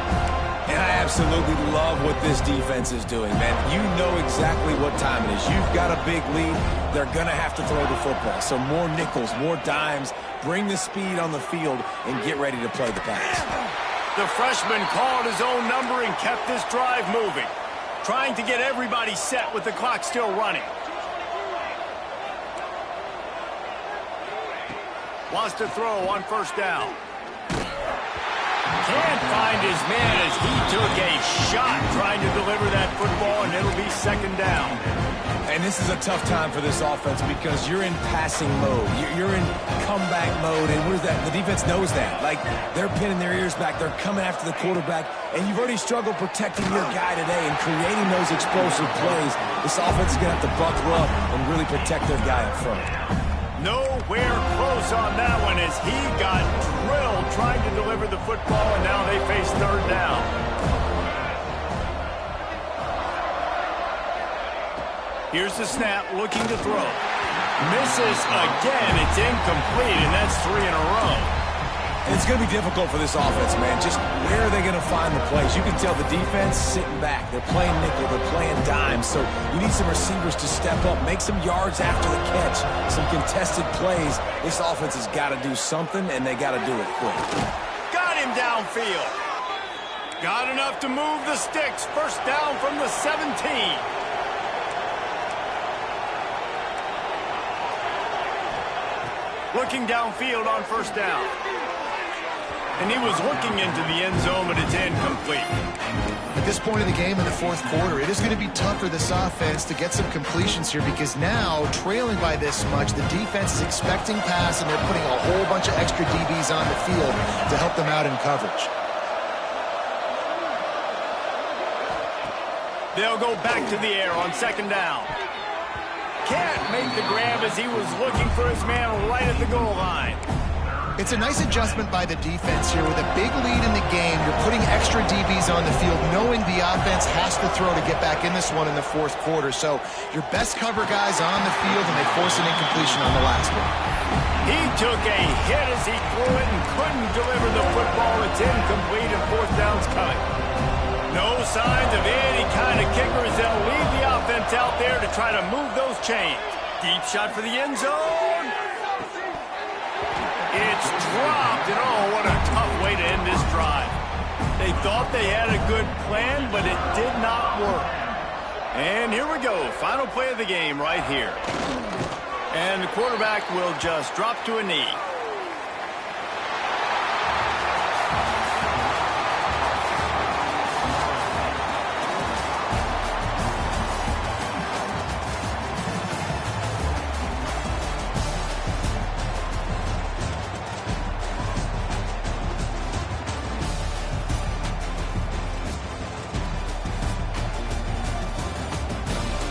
And I absolutely love what this defense is doing, man. You know exactly what time it is. You've got a big lead. They're going to have to throw the football. So more nickels, more dimes. Bring the speed on the field and get ready to play the pass. The freshman called his own number and kept this drive moving. Trying to get everybody set with the clock still running. Wants to throw on 1st down. Can't find his man as he took a shot trying to deliver that football, and it'll be 2nd down. And this is a tough time for this offense because you're in passing mode. You're in comeback mode, and what is that? The defense knows that. Like, they're pinning their ears back. They're coming after the quarterback, and you've already struggled protecting your guy today and creating those explosive plays. This offense is going to have to buckle up and really protect their guy up front. Nowhere close on that one as he got drilled trying to deliver the football, and now they face 3rd down. Here's the snap, looking to throw. Misses again. It's incomplete, and that's 3 in a row. And it's going to be difficult for this offense, man. Just where are they going to find the plays? You can tell the defense sitting back. They're playing nickel. They're playing dime. So you need some receivers to step up, make some yards after the catch, some contested plays. This offense has got to do something, and they got to do it quick. Got him downfield. Got enough to move the sticks. 1st down from the 17. Looking downfield on 1st down. And he was looking into the end zone, but it's incomplete. At this point of the game in the 4th quarter, it is going to be tough for this offense to get some completions here because now, trailing by this much, the defense is expecting pass, and they're putting a whole bunch of extra DBs on the field to help them out in coverage. They'll go back to the air on 2nd down. Can't make the grab as he was looking for his man right at the goal line. It's a nice adjustment by the defense here. With a big lead in the game, you're putting extra DBs on the field, knowing the offense has to throw to get back in this one in the fourth quarter. So your best cover guys on the field, and they force an incompletion on the last one. He took a hit as he threw it and couldn't deliver the football. It's incomplete and fourth down's coming. No signs of any kind of kickers. They'll leave the offense out there to try to move those chains. Deep shot for the end zone. It's dropped, and oh, what a tough way to end this drive. They thought they had a good plan, but it did not work. And here we go, final play of the game right here. And the quarterback will just drop to a knee.